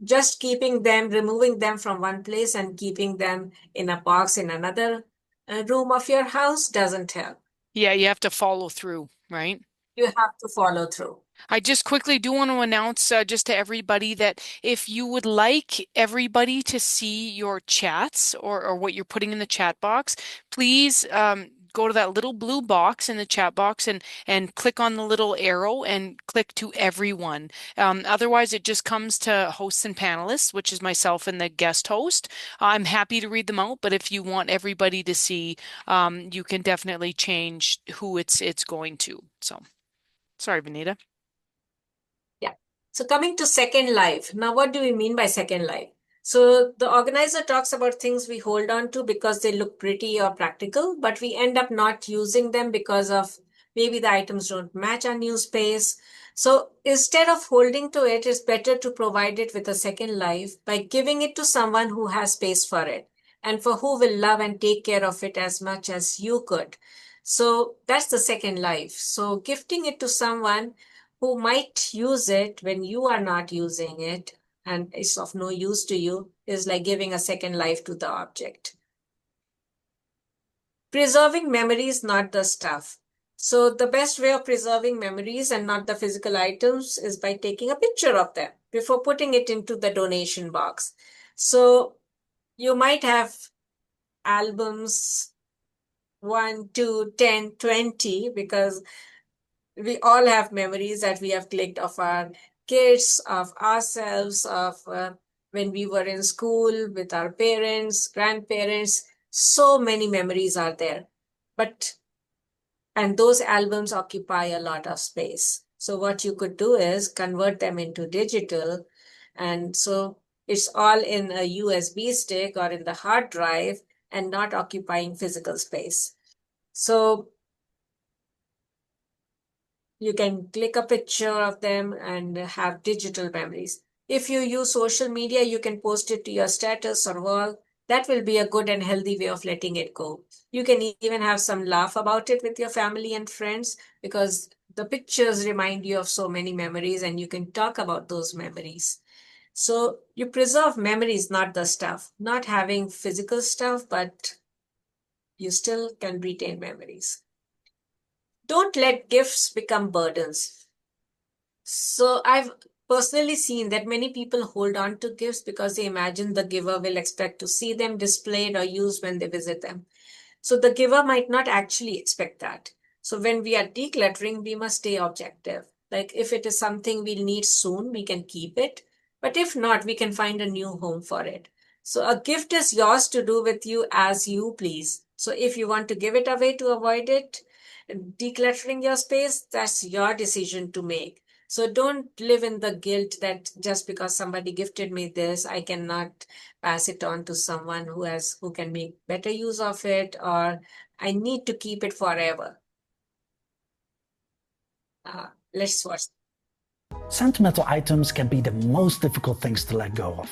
just keeping them, removing them from one place and keeping them in a box in another room of your house doesn't help. Yeah, you have to follow through, right? You have to follow through. I just quickly do want to announce just to everybody that if you would like everybody to see your chats or what you're putting in the chat box, please go to that little blue box in the chat box and click on the little arrow and click to everyone. Otherwise, it just comes to hosts and panelists, which is myself and the guest host. I'm happy to read them out, but if you want everybody to see, you can definitely change who it's going to. So, sorry, Vineeta. Yeah. So coming to second life. Now, what do we mean by second life? So the organizer talks about things we hold on to because they look pretty or practical, but we end up not using them because of maybe the items don't match our new space. So instead of holding to it, it's better to provide it with a second life by giving it to someone who has space for it and for who will love and take care of it as much as you could. So that's the second life. So gifting it to someone who might use it when you are not using it and it's of no use to you is like giving a second life to the object. Preserving memories, not the stuff. So the best way of preserving memories and not the physical items is by taking a picture of them before putting it into the donation box. So you might have albums 1, 2, 10, 20 because we all have memories that we have clicked of our kids, of ourselves, of when we were in school with our parents, grandparents. So many memories are there. And those albums occupy a lot of space. So what you could do is convert them into digital. And so it's all in a USB stick or in the hard drive and not occupying physical space. So you can click a picture of them and have digital memories. If you use social media, you can post it to your status or wall. That will be a good and healthy way of letting it go. You can even have some laugh about it with your family and friends because the pictures remind you of so many memories and you can talk about those memories. So you preserve memories, not the stuff. Not having physical stuff, but you still can retain memories. Don't let gifts become burdens. So I've personally seen that many people hold on to gifts because they imagine the giver will expect to see them displayed or used when they visit them. So the giver might not actually expect that. So when we are decluttering, we must stay objective. Like if it is something we'll need soon, we can keep it. But if not, we can find a new home for it. So a gift is yours to do with you as you please. So if you want to give it away to avoid it, decluttering your space, that's your decision to make. So don't live in the guilt that just because somebody gifted me this, I cannot pass it on to someone who can make better use of it, or I need to keep it forever. Let's watch. Sentimental items can be the most difficult things to let go of.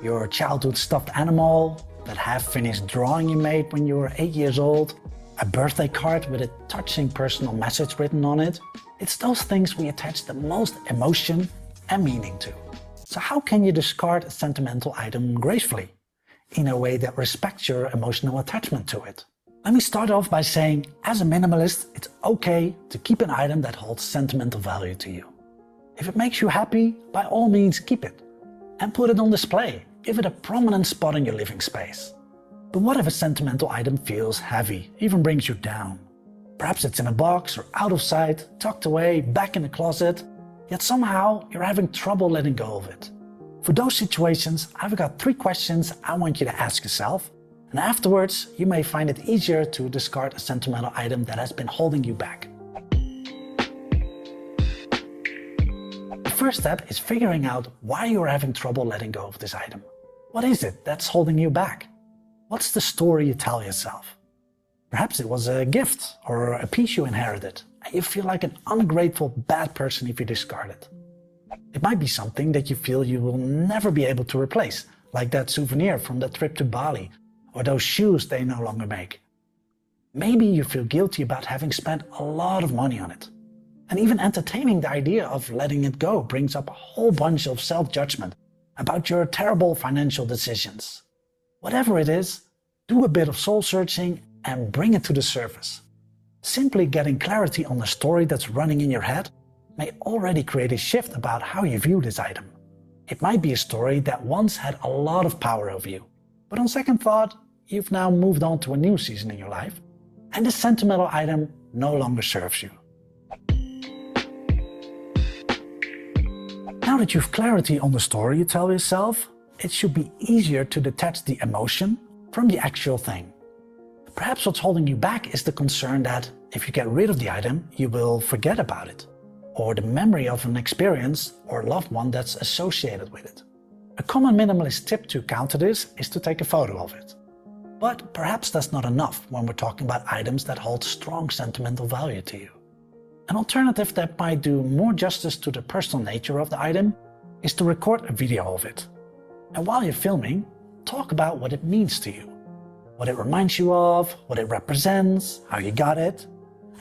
Your childhood stuffed animal, that half-finished drawing you made when you were 8 years old, a birthday card with a touching personal message written on it. It's those things we attach the most emotion and meaning to. So how can you discard a sentimental item gracefully, in a way that respects your emotional attachment to it? Let me start off by saying, as a minimalist, it's okay to keep an item that holds sentimental value to you. If it makes you happy, by all means keep it. And put it on display. Give it a prominent spot in your living space. But what if a sentimental item feels heavy, even brings you down? Perhaps it's in a box or out of sight, tucked away, back in the closet, yet somehow you're having trouble letting go of it. For those situations, I've got 3 questions I want you to ask yourself, and afterwards you may find it easier to discard a sentimental item that has been holding you back. The first step is figuring out why you're having trouble letting go of this item. What is it that's holding you back? What's the story you tell yourself? Perhaps it was a gift or a piece you inherited, and you feel like an ungrateful bad person if you discard it. It might be something that you feel you will never be able to replace, like that souvenir from the trip to Bali, or those shoes they no longer make. Maybe you feel guilty about having spent a lot of money on it. And even entertaining the idea of letting it go brings up a whole bunch of self-judgment about your terrible financial decisions. Whatever it is, do a bit of soul-searching and bring it to the surface. Simply getting clarity on the story that's running in your head may already create a shift about how you view this item. It might be a story that once had a lot of power over you, but on second thought, you've now moved on to a new season in your life, and this sentimental item no longer serves you. Now that you've clarity on the story you tell yourself, it should be easier to detach the emotion from the actual thing. Perhaps what's holding you back is the concern that if you get rid of the item, you will forget about it, or the memory of an experience or loved one that's associated with it. A common minimalist tip to counter this is to take a photo of it. But perhaps that's not enough when we're talking about items that hold strong sentimental value to you. An alternative that might do more justice to the personal nature of the item is to record a video of it. And while you're filming, talk about what it means to you, what it reminds you of, what it represents, how you got it,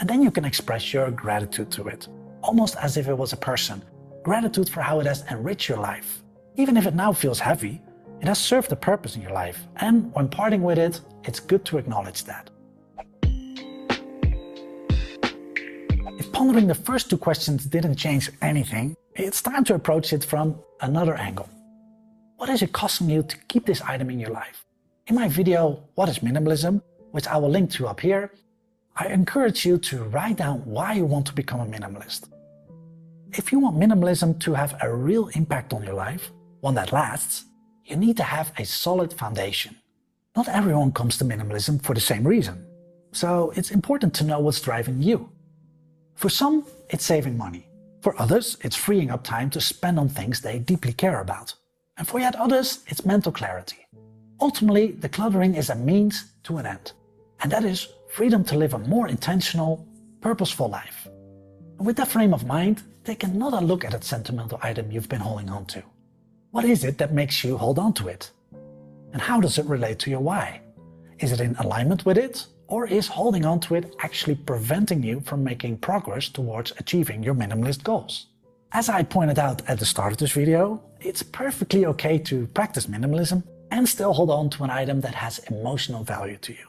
and then you can express your gratitude to it, almost as if it was a person. Gratitude for how it has enriched your life. Even if it now feels heavy, it has served a purpose in your life, and when parting with it, it's good to acknowledge that. If pondering the first two questions didn't change anything, it's time to approach it from another angle. What is it costing you to keep this item in your life? In my video, What is Minimalism?, which I will link to up here, I encourage you to write down why you want to become a minimalist. If you want minimalism to have a real impact on your life, one that lasts, you need to have a solid foundation. Not everyone comes to minimalism for the same reason, so it's important to know what's driving you. For some, it's saving money. For others, it's freeing up time to spend on things they deeply care about. And for yet others, it's mental clarity. Ultimately, decluttering is a means to an end, and that is freedom to live a more intentional, purposeful life. And with that frame of mind, take another look at that sentimental item you've been holding on to. What is it that makes you hold on to it? And how does it relate to your why? Is it in alignment with it, or is holding on to it actually preventing you from making progress towards achieving your minimalist goals? As I pointed out at the start of this video, it's perfectly okay to practice minimalism and still hold on to an item that has emotional value to you.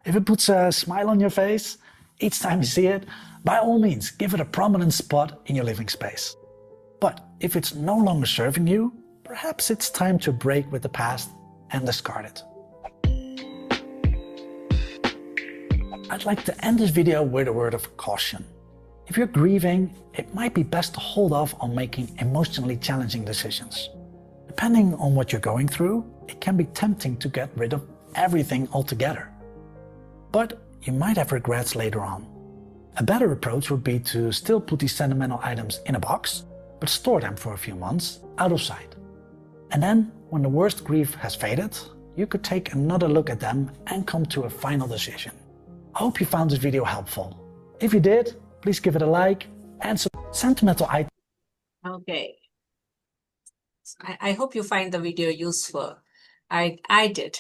If it puts a smile on your face each time you see it, by all means, give it a prominent spot in your living space. But if it's no longer serving you, perhaps it's time to break with the past and discard it. I'd like to end this video with a word of caution. If you're grieving, it might be best to hold off on making emotionally challenging decisions. Depending on what you're going through, it can be tempting to get rid of everything altogether. But you might have regrets later on. A better approach would be to still put these sentimental items in a box, but store them for a few months out of sight. And then, when the worst grief has faded, you could take another look at them and come to a final decision. I hope you found this video helpful. If you did, please give it a like and sentimental items. Okay. I hope you find the video useful. I did.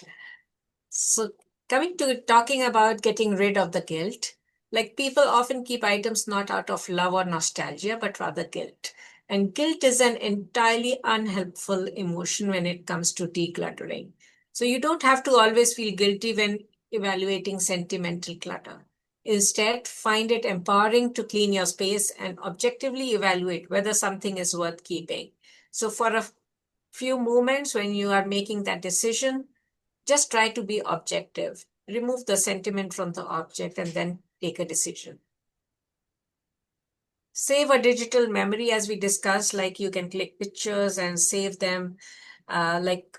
So coming to talking about getting rid of the guilt, like people often keep items not out of love or nostalgia, but rather guilt. And guilt is an entirely unhelpful emotion when it comes to decluttering. So you don't have to always feel guilty when evaluating sentimental clutter. Instead, find it empowering to clean your space and objectively evaluate whether something is worth keeping. So for a few moments when you are making that decision, just try to be objective. Remove the sentiment from the object and then take a decision. Save a digital memory, as we discussed, like you can click pictures and save them. Like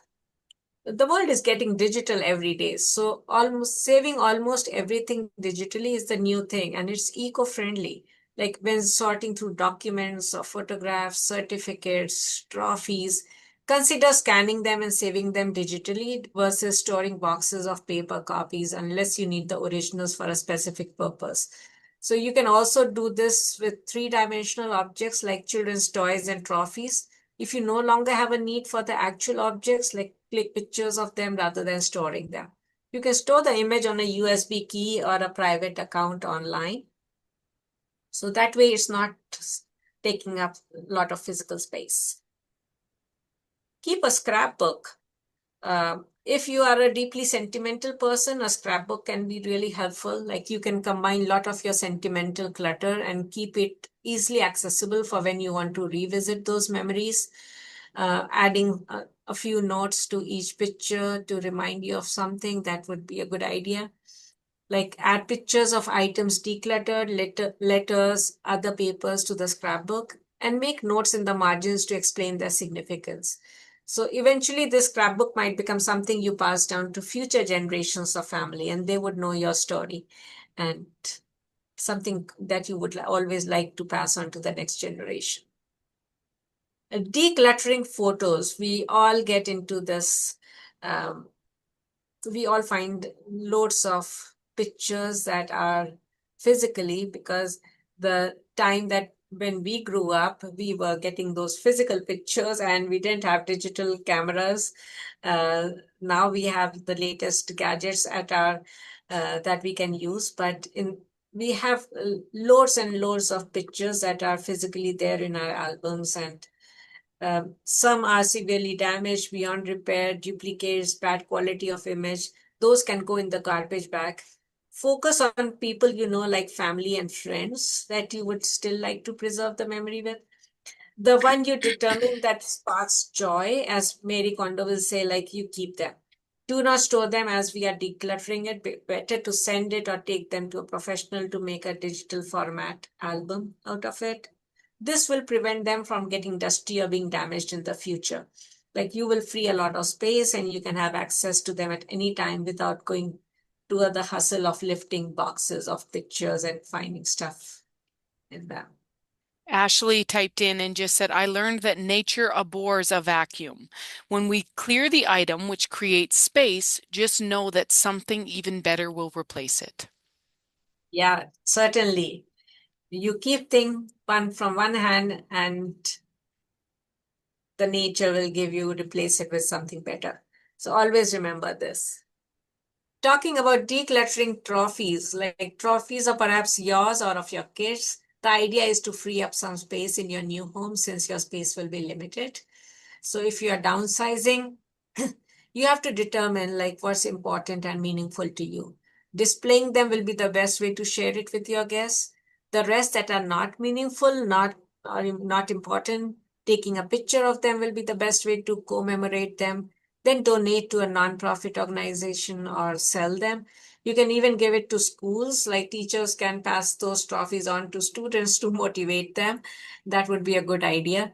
the world is getting digital every day. So saving almost everything digitally is the new thing, and it's eco-friendly. Like when sorting through documents or photographs, certificates, trophies, consider scanning them and saving them digitally versus storing boxes of paper copies unless you need the originals for a specific purpose. So you can also do this with three-dimensional objects like children's toys and trophies. If you no longer have a need for the actual objects, like click pictures of them rather than storing them. You can store the image on a USB key or a private account online. So that way it's not taking up a lot of physical space. Keep a scrapbook. If you are a deeply sentimental person, a scrapbook can be really helpful. Like you can combine a lot of your sentimental clutter and keep it easily accessible for when you want to revisit those memories. Adding a few notes to each picture to remind you of something, that would be a good idea. Like add pictures of items decluttered, letters, other papers to the scrapbook, and make notes in the margins to explain their significance. So eventually this scrapbook might become something you pass down to future generations of family, and they would know your story and something that you would always like to pass on to the next generation. Decluttering photos, we all get into this. We all find loads of pictures that are physically, because the time that when we grew up, we were getting those physical pictures and we didn't have digital cameras. Now we have the latest gadgets at our that we can use, but we have loads and loads of pictures that are physically there in our albums, and some are severely damaged beyond repair, duplicates, bad quality of image. Those can go in the garbage bag. Focus on people you know, like family and friends, that you would still like to preserve the memory with. The one you determine that sparks joy, as Mary Kondo will say, like you keep them. Do not store them, as we are decluttering it. Better to send it or take them to a professional to make a digital format album out of it. This will prevent them from getting dusty or being damaged in the future. Like you will free a lot of space and you can have access to them at any time without going to the hustle of lifting boxes of pictures and finding stuff in them. Ashley typed in and just said, I learned that nature abhors a vacuum. When we clear the item, which creates space, just know that something even better will replace it. Yeah, certainly. You keep things from one hand and the nature will replace it with something better. So always remember this. Talking about decluttering trophies, like trophies are perhaps yours or of your kids. The idea is to free up some space in your new home since your space will be limited. So if you are downsizing, you have to determine like what's important and meaningful to you. Displaying them will be the best way to share it with your guests. The rest that are not meaningful, not important, taking a picture of them will be the best way to commemorate them. Then donate to a nonprofit organization or sell them. You can even give it to schools, like teachers can pass those trophies on to students to motivate them. That would be a good idea.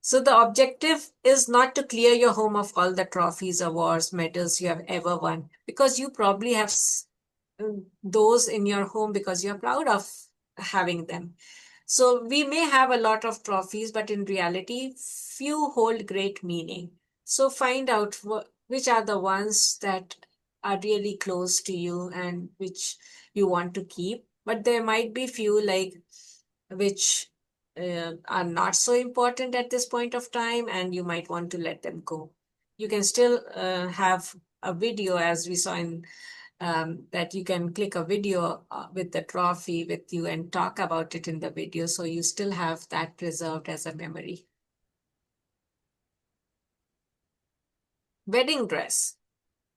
So the objective is not to clear your home of all the trophies, awards, medals you have ever won, because you probably have those in your home because you're proud of having them. So we may have a lot of trophies, but in reality, few hold great meaning. So find out which are the ones that are really close to you and which you want to keep. But there might be few like which are not so important at this point of time, and you might want to let them go. You can still have a video, as we saw in that you can click a video with the trophy with you and talk about it in the video. So you still have that preserved as a memory. Wedding dress.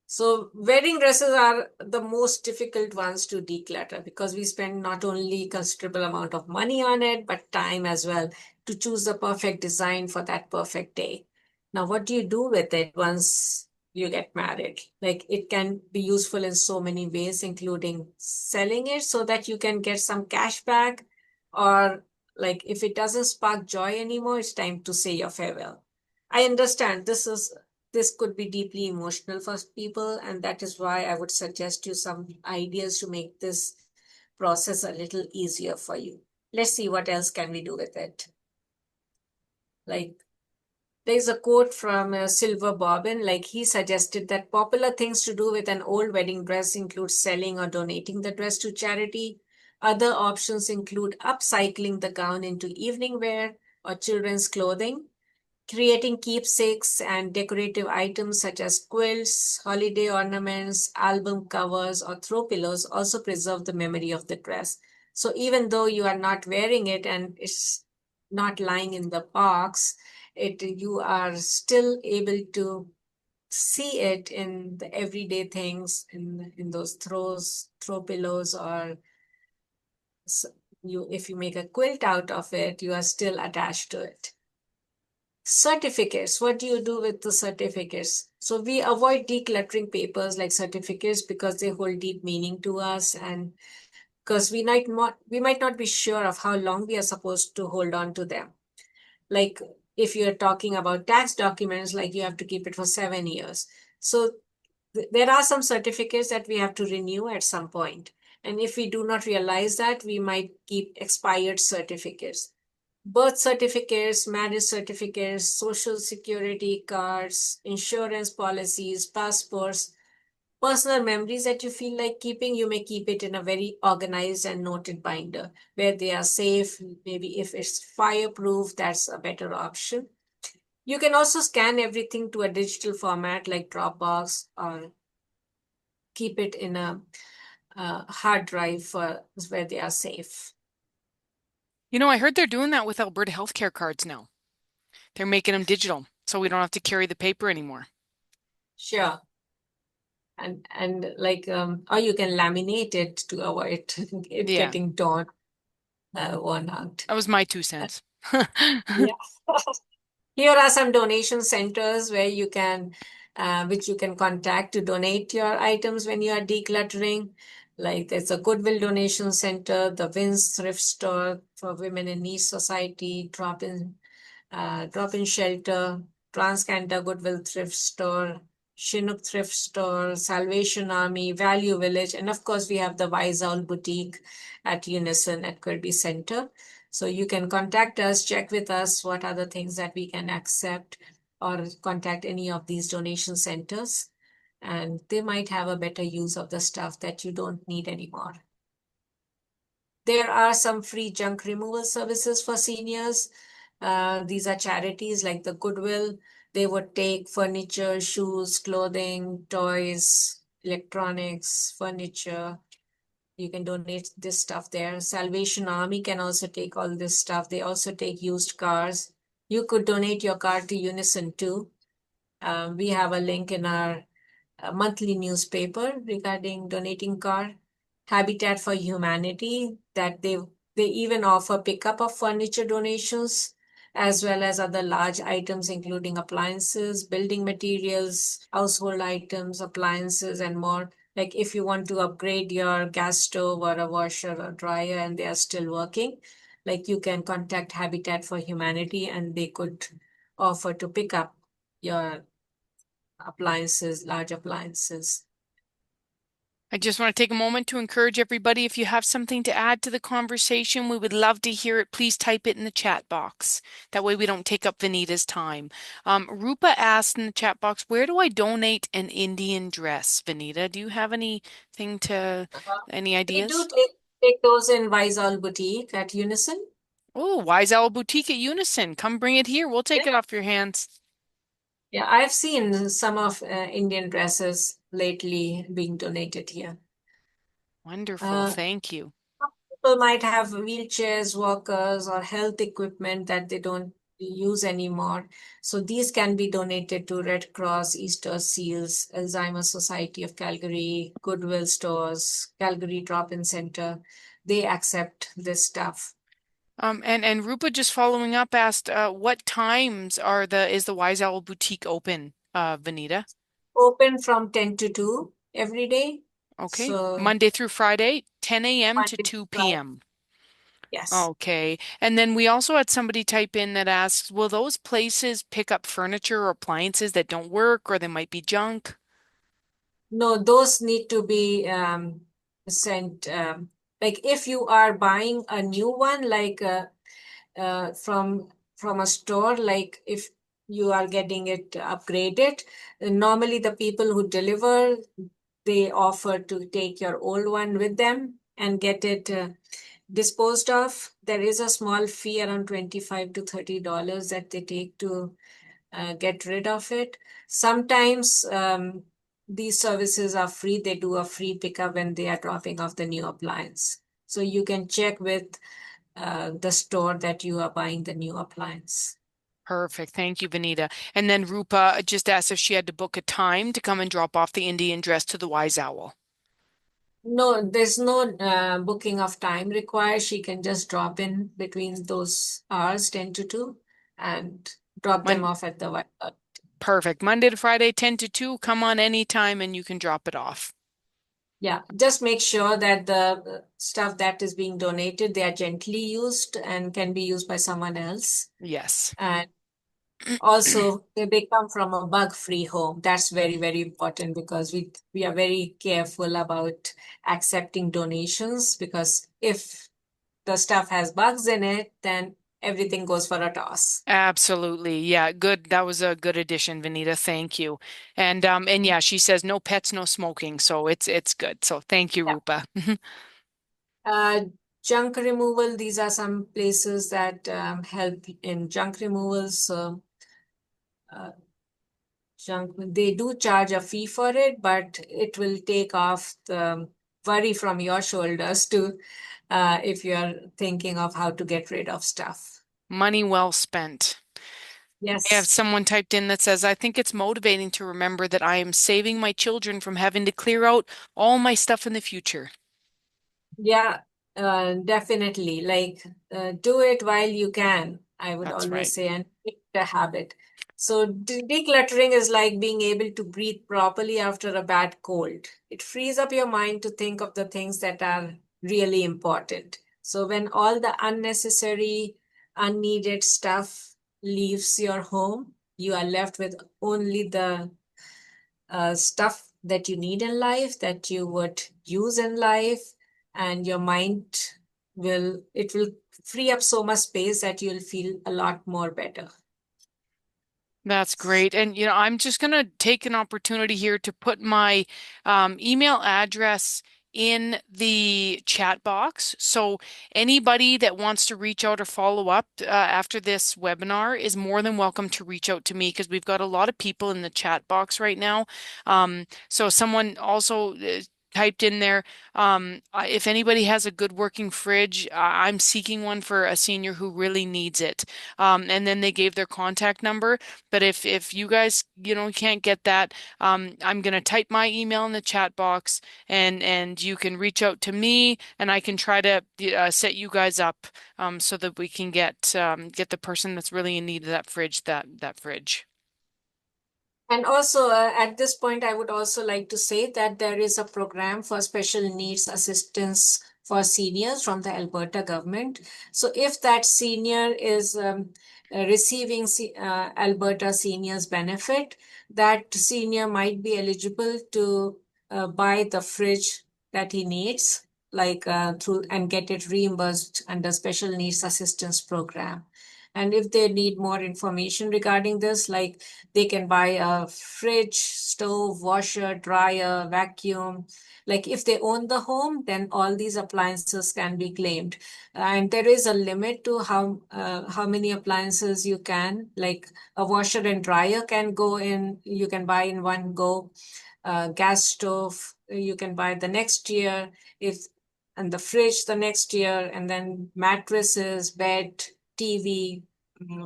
So wedding dresses are the most difficult ones to declutter because we spend not only considerable amount of money on it, but time as well to choose the perfect design for that perfect day. Now, what do you do with it once you get married? Like it can be useful in so many ways, including selling it so that you can get some cash back, or like if it doesn't spark joy anymore, it's time to say your farewell. I understand this could be deeply emotional for people, and that is why I would suggest you some ideas to make this process a little easier for you. Let's see what else can we do with it. Like there's a quote from Silver Bobbin, like he suggested that popular things to do with an old wedding dress include selling or donating the dress to charity. Other options include upcycling the gown into evening wear or children's clothing. Creating keepsakes and decorative items such as quilts, holiday ornaments, album covers, or throw pillows also preserve the memory of the dress. So even though you are not wearing it and it's not lying in the box, you are still able to see it in the everyday things, in those throw pillows, or if you make a quilt out of it, you are still attached to it. Certificates. What do you do with the certificates? So we avoid decluttering papers like certificates because they hold deep meaning to us, and because we might not be sure of how long we are supposed to hold on to them. Like if you're talking about tax documents, like you have to keep it for 7 years. So there are some certificates that we have to renew at some point. And if we do not realize that, we might keep expired certificates. Birth certificates, marriage certificates, social security cards, insurance policies, passports, personal memories that you feel like keeping, you may keep it in a very organized and noted binder where they are safe. Maybe if it's fireproof, that's a better option. You can also scan everything to a digital format like Dropbox, or keep it in a hard drive where they are safe. You know, I heard they're doing that with Alberta healthcare cards now. They're making them digital, so we don't have to carry the paper anymore. Sure. And like, or you can laminate it to avoid it Yeah. getting worn out. That was my 2 cents. Yeah. Here are some donation centers where you can, which you can contact to donate your items when you are decluttering. Like there's a Goodwill Donation Center, the Vince Thrift Store for Women in Need Society, Drop-in Shelter, Trans-Canada Goodwill Thrift Store, Chinook Thrift Store, Salvation Army, Value Village, and of course we have the Wise Owl Boutique at Unison at Kerby Centre. So you can contact us, check with us what are the things that we can accept, or contact any of these donation centers, and they might have a better use of the stuff that you don't need anymore. There are some free junk removal services for seniors. These are charities like the Goodwill. They would take furniture, shoes, clothing, toys, electronics, furniture. You can donate this stuff there. Salvation Army can also take all this stuff. They also take used cars. You could donate your car to Unison too. We have a link in our monthly newspaper regarding donating car. Habitat for Humanity, that they even offer pickup of furniture donations, as well as other large items, including appliances, building materials, household items, appliances, and more. Like if you want to upgrade your gas stove or a washer or dryer and they are still working, like you can contact Habitat for Humanity and they could offer to pick up your appliances, large appliances. I just want to take a moment to encourage everybody, if you have something to add to the conversation, we would love to hear it. Please type it in the chat box. That way we don't take up Vineeta's time. Rupa asked in the chat box, where do I donate an Indian dress? Vineeta, do you have any We ideas? do take those in Wise Owl Boutique at Unison. Oh, Wise Owl Boutique at Unison. Come bring it here. We'll take it off your hands. Yeah, I've seen some of Indian dresses lately being donated here. Wonderful. Thank you. People might have wheelchairs, walkers, or health equipment that they don't use anymore. So these can be donated to Red Cross, Easter Seals, Alzheimer's Society of Calgary, Goodwill stores, Calgary Drop-in Center. They accept this stuff. And Rupa, just following up, asked what times is the Wise Owl Boutique open, Vineeta? Open from 10 to 2 every day. Okay. So Monday through Friday, 10 a.m. to Monday 2 Friday. p.m. Yes. Okay. And then we also had somebody type in that asks, will those places pick up furniture or appliances that don't work or they might be junk? No, those need to be sent. Like if you are buying a new one, like from a store, like if you are getting it upgraded, normally the people who deliver, they offer to take your old one with them and get it disposed of, there is a small fee around $25 to $30 that they take to get rid of it. Sometimes these services are free. They do a free pickup when they are dropping off the new appliance. So you can check with the store that you are buying the new appliance. Perfect. Thank you, Vineeta. And then Rupa just asked if she had to book a time to come and drop off the Indian dress to the Wise Owl. No, there's no booking of time required. She can just drop in between those hours, 10 to 2, and drop them off at the White House. Perfect. Monday to Friday, 10 to 2. Come on anytime and you can drop it off. Yeah, just make sure that the stuff that is being donated, they are gently used and can be used by someone else. Yes. And also, they come from a bug-free home. That's very, very important because we are very careful about accepting donations, because if the stuff has bugs in it, then everything goes for a toss. Absolutely. Yeah, good. That was a good addition, Vineeta. Thank you. And yeah, she says no pets, no smoking. So it's good. So thank you, Yeah. Rupa. Junk removal, these are some places that help in junk removal. So they do charge a fee for it, but it will take off the worry from your shoulders to if you're thinking of how to get rid of stuff. Money well spent. Yes. I have someone typed in that says, I think it's motivating to remember that I am saving my children from having to clear out all my stuff in the future. Yeah, definitely. Like, do it while you can, I would That's always right. say, and make it a habit. So decluttering is like being able to breathe properly after a bad cold. It frees up your mind to think of the things that are really important. So when all the unnecessary, unneeded stuff leaves your home, you are left with only the stuff that you need in life, that you would use in life, and your mind will free up so much space that you'll feel a lot more better. That's great. And, I'm just going to take an opportunity here to put my email address in the chat box. So anybody that wants to reach out or follow up after this webinar is more than welcome to reach out to me, because we've got a lot of people in the chat box right now. So someone also typed in there, if anybody has a good working fridge, I'm seeking one for a senior who really needs it. And then they gave their contact number. But if you guys, can't get that, I'm going to type my email in the chat box, and you can reach out to me, and I can try to set you guys up so that we can get the person that's really in need of that fridge, that fridge. And also, at this point, I would also like to say that there is a program for special needs assistance for seniors from the Alberta government. So if that senior is receiving Alberta Seniors Benefit, that senior might be eligible to buy the fridge that he needs, like through, and get it reimbursed under Special Needs Assistance Program. And if they need more information regarding this, like they can buy a fridge, stove, washer, dryer, vacuum. Like if they own the home, then all these appliances can be claimed. And there is a limit to how many appliances you can, like a washer and dryer can go in, you can buy in one go. Gas stove, you can buy the next year, and the fridge the next year, and then mattresses, bed, TV,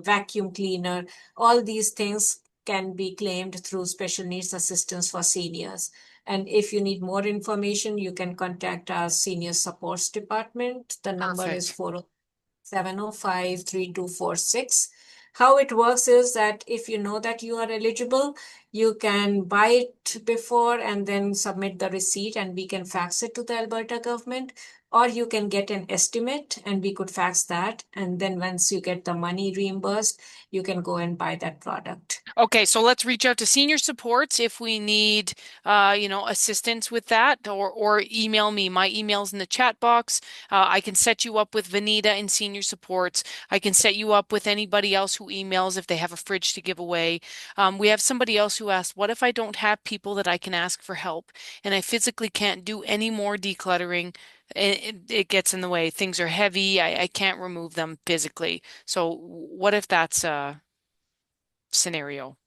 vacuum cleaner, all these things can be claimed through special needs assistance for seniors. And if you need more information, you can contact our senior supports department. The number is 705-3246. How it works is that if you know that you are eligible, you can buy it before and then submit the receipt, and we can fax it to the Alberta government. Or you can get an estimate and we could fax that. And then once you get the money reimbursed, you can go and buy that product. Okay, so let's reach out to senior supports if we need, assistance with that, or email me. My email's in the chat box. I can set you up with Vineeta in senior supports. I can set you up with anybody else who emails if they have a fridge to give away. We have somebody else who asked, what if I don't have people that I can ask for help and I physically can't do any more decluttering? it gets in the way. Things are heavy. I can't remove them physically. So what if that's a scenario?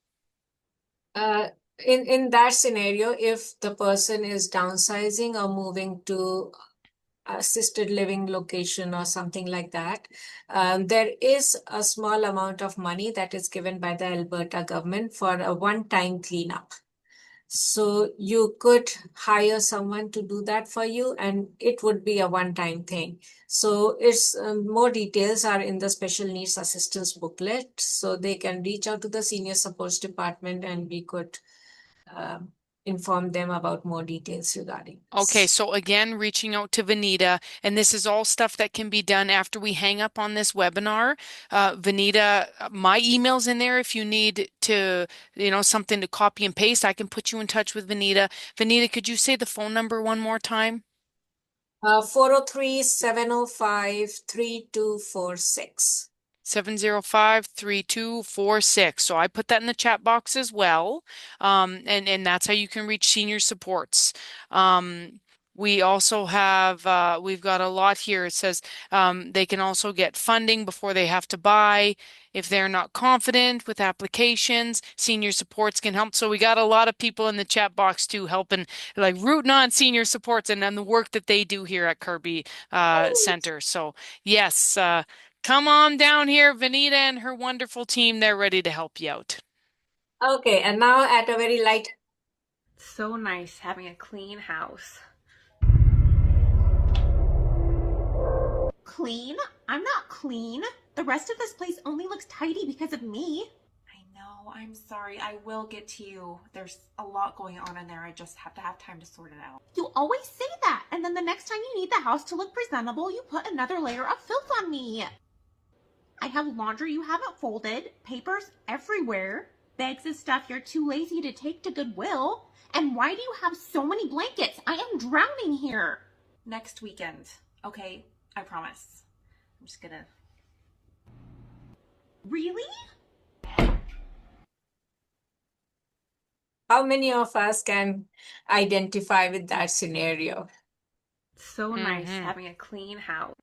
Uh, in that scenario, if the person is downsizing or moving to assisted living location or something like that, there is a small amount of money that is given by the Alberta government for a one-time cleanup. So you could hire someone to do that for you, and it would be a one-time thing. So it's more details are in the special needs assistance booklet, so they can reach out to the senior supports department, and we could inform them about more details regarding Okay, this. so again, reaching out to Vineeta, and this is all stuff that can be done after we hang up on this webinar. Vineeta, my email's in there if you need to, something to copy and paste. I can put you in touch with Vineeta. Vineeta, could you say the phone number one more time? 403-705-3246. 705-3246. So I put that in the chat box as well. And that's how you can reach senior supports. We also have, we've got a lot here. It says they can also get funding before they have to buy. If they're not confident with applications, senior supports can help. So we got a lot of people in the chat box too, helping, like rooting on senior supports and the work that they do here at Kerby Centre. So yes, come on down here, Vineeta and her wonderful team. They're ready to help you out. Okay, and now at a very light. So nice having a clean house. Clean? I'm not clean. The rest of this place only looks tidy because of me. I know, I'm sorry. I will get to you. There's a lot going on in there. I just have to have time to sort it out. You always say that, and then the next time you need the house to look presentable, you put another layer of filth on me. I have laundry you haven't folded, papers everywhere, bags of stuff you're too lazy to take to Goodwill. And why do you have so many blankets? I am drowning here. Next weekend, okay? I promise. I'm just gonna... Really? How many of us can identify with that scenario? So nice having a clean house.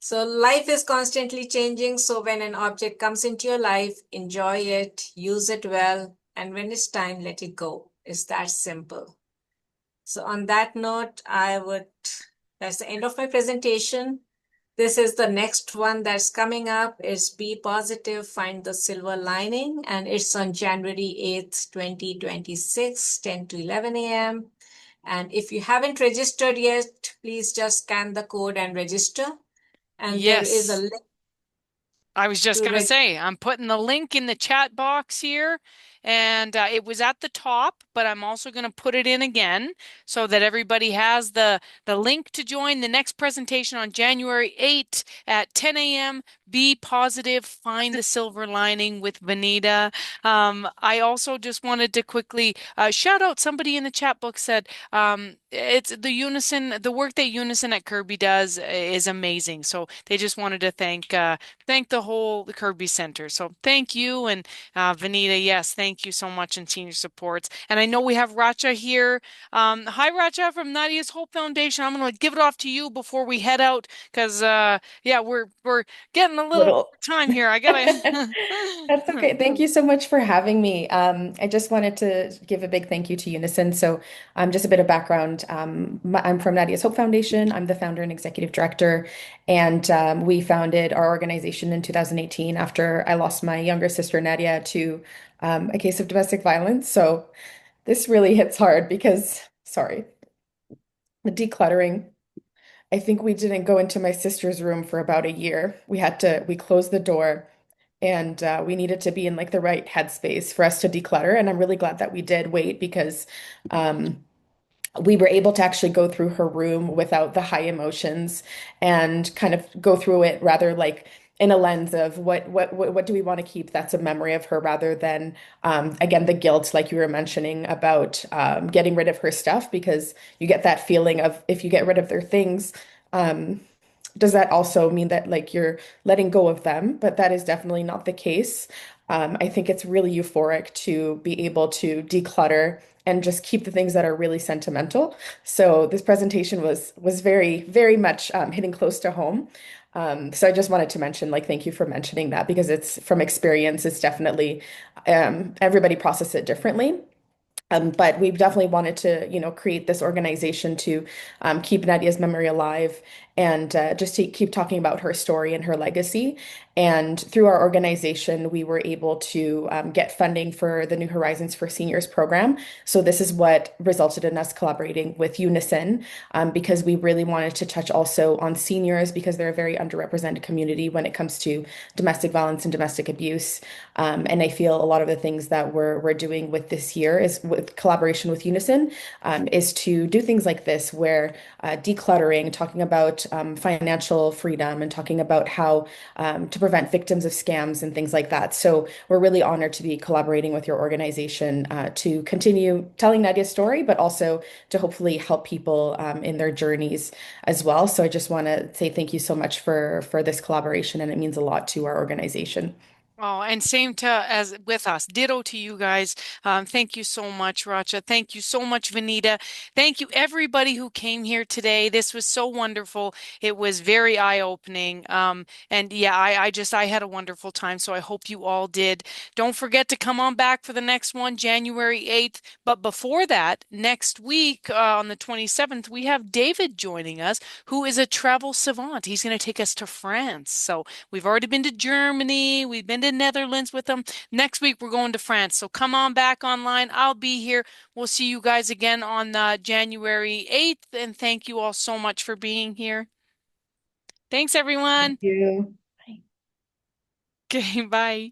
So life is constantly changing. So when an object comes into your life, enjoy it, use it well, and when it's time, let it go. It's that simple. So on that note, that's the end of my presentation. This is the next one that's coming up. It's Be Positive, Find the Silver Lining, and it's on January 8th, 2026, 10 to 11 a.m. And if you haven't registered yet, please just scan the code and register. And there is a Yes. link. I was just going to say, I'm putting the link in the chat box here, and it was at the top, but I'm also going to put it in again so that everybody has the link to join the next presentation on January 8th at 10 a.m. Be positive, find the silver lining with Vineeta. I also just wanted to quickly shout out somebody in the chat book said it's the work that Unison at Kerby does is amazing. So they just wanted to thank the whole Kerby Centre. So thank you. And Vineeta, yes, thank you so much in senior supports. And I know we have Racha here. Hi, Racha from Nadia's Hope Foundation. I'm going to give it off to you before we head out because, yeah, we're getting a little time here. I got to. That's okay. Thank you so much for having me. I just wanted to give a big thank you to Unison. So, just a bit of background. I'm from Nadia's Hope Foundation. I'm the founder and executive director, and we founded our organization in 2018 after I lost my younger sister Nadia to a case of domestic violence. So, this really hits hard because, sorry, the decluttering. I think we didn't go into my sister's room for about a year. We closed the door and we needed to be in like the right headspace for us to declutter. And I'm really glad that we did wait because we were able to actually go through her room without the high emotions and kind of go through it rather like in a lens of what do we want to keep that's a memory of her rather than again the guilt like you were mentioning about getting rid of her stuff because you get that feeling of if you get rid of their things does that also mean that like you're letting go of them? But that is definitely not the case. I think it's really euphoric to be able to declutter and just keep the things that are really sentimental. So this presentation was very, very much hitting close to home. So I just wanted to mention, like, thank you for mentioning that because it's from experience, it's definitely everybody processes it differently. But we've definitely wanted to, create this organization to keep Nadia's memory alive and just to keep talking about her story and her legacy. And through our organization, we were able to get funding for the New Horizons for Seniors program. So this is what resulted in us collaborating with Unison because we really wanted to touch also on seniors because they're a very underrepresented community when it comes to domestic violence and domestic abuse. And I feel a lot of the things that we're doing with this year is with collaboration with Unison is to do things like this, where decluttering, talking about financial freedom, and talking about how to prevent victims of scams and things like that. So we're really honored to be collaborating with your organization to continue telling Nadia's story, but also to hopefully help people in their journeys as well. So I just want to say thank you so much for this collaboration, and it means a lot to our organization. Oh, and same to as with us. Ditto to you guys. Thank you so much, Racha. Thank you so much, Vineeta. Thank you, everybody who came here today. This was so wonderful. It was very eye-opening. And yeah, I had a wonderful time. So I hope you all did. Don't forget to come on back for the next one, January 8th. But before that, next week on the 27th, we have David joining us, who is a travel savant. He's going to take us to France. So we've already been to Germany. We've been to Netherlands with them. Next week, we're going to France. So come on back online. I'll be here. We'll see you guys again on January 8th. And thank you all so much for being here. Thanks, everyone. Thank you. Okay, bye.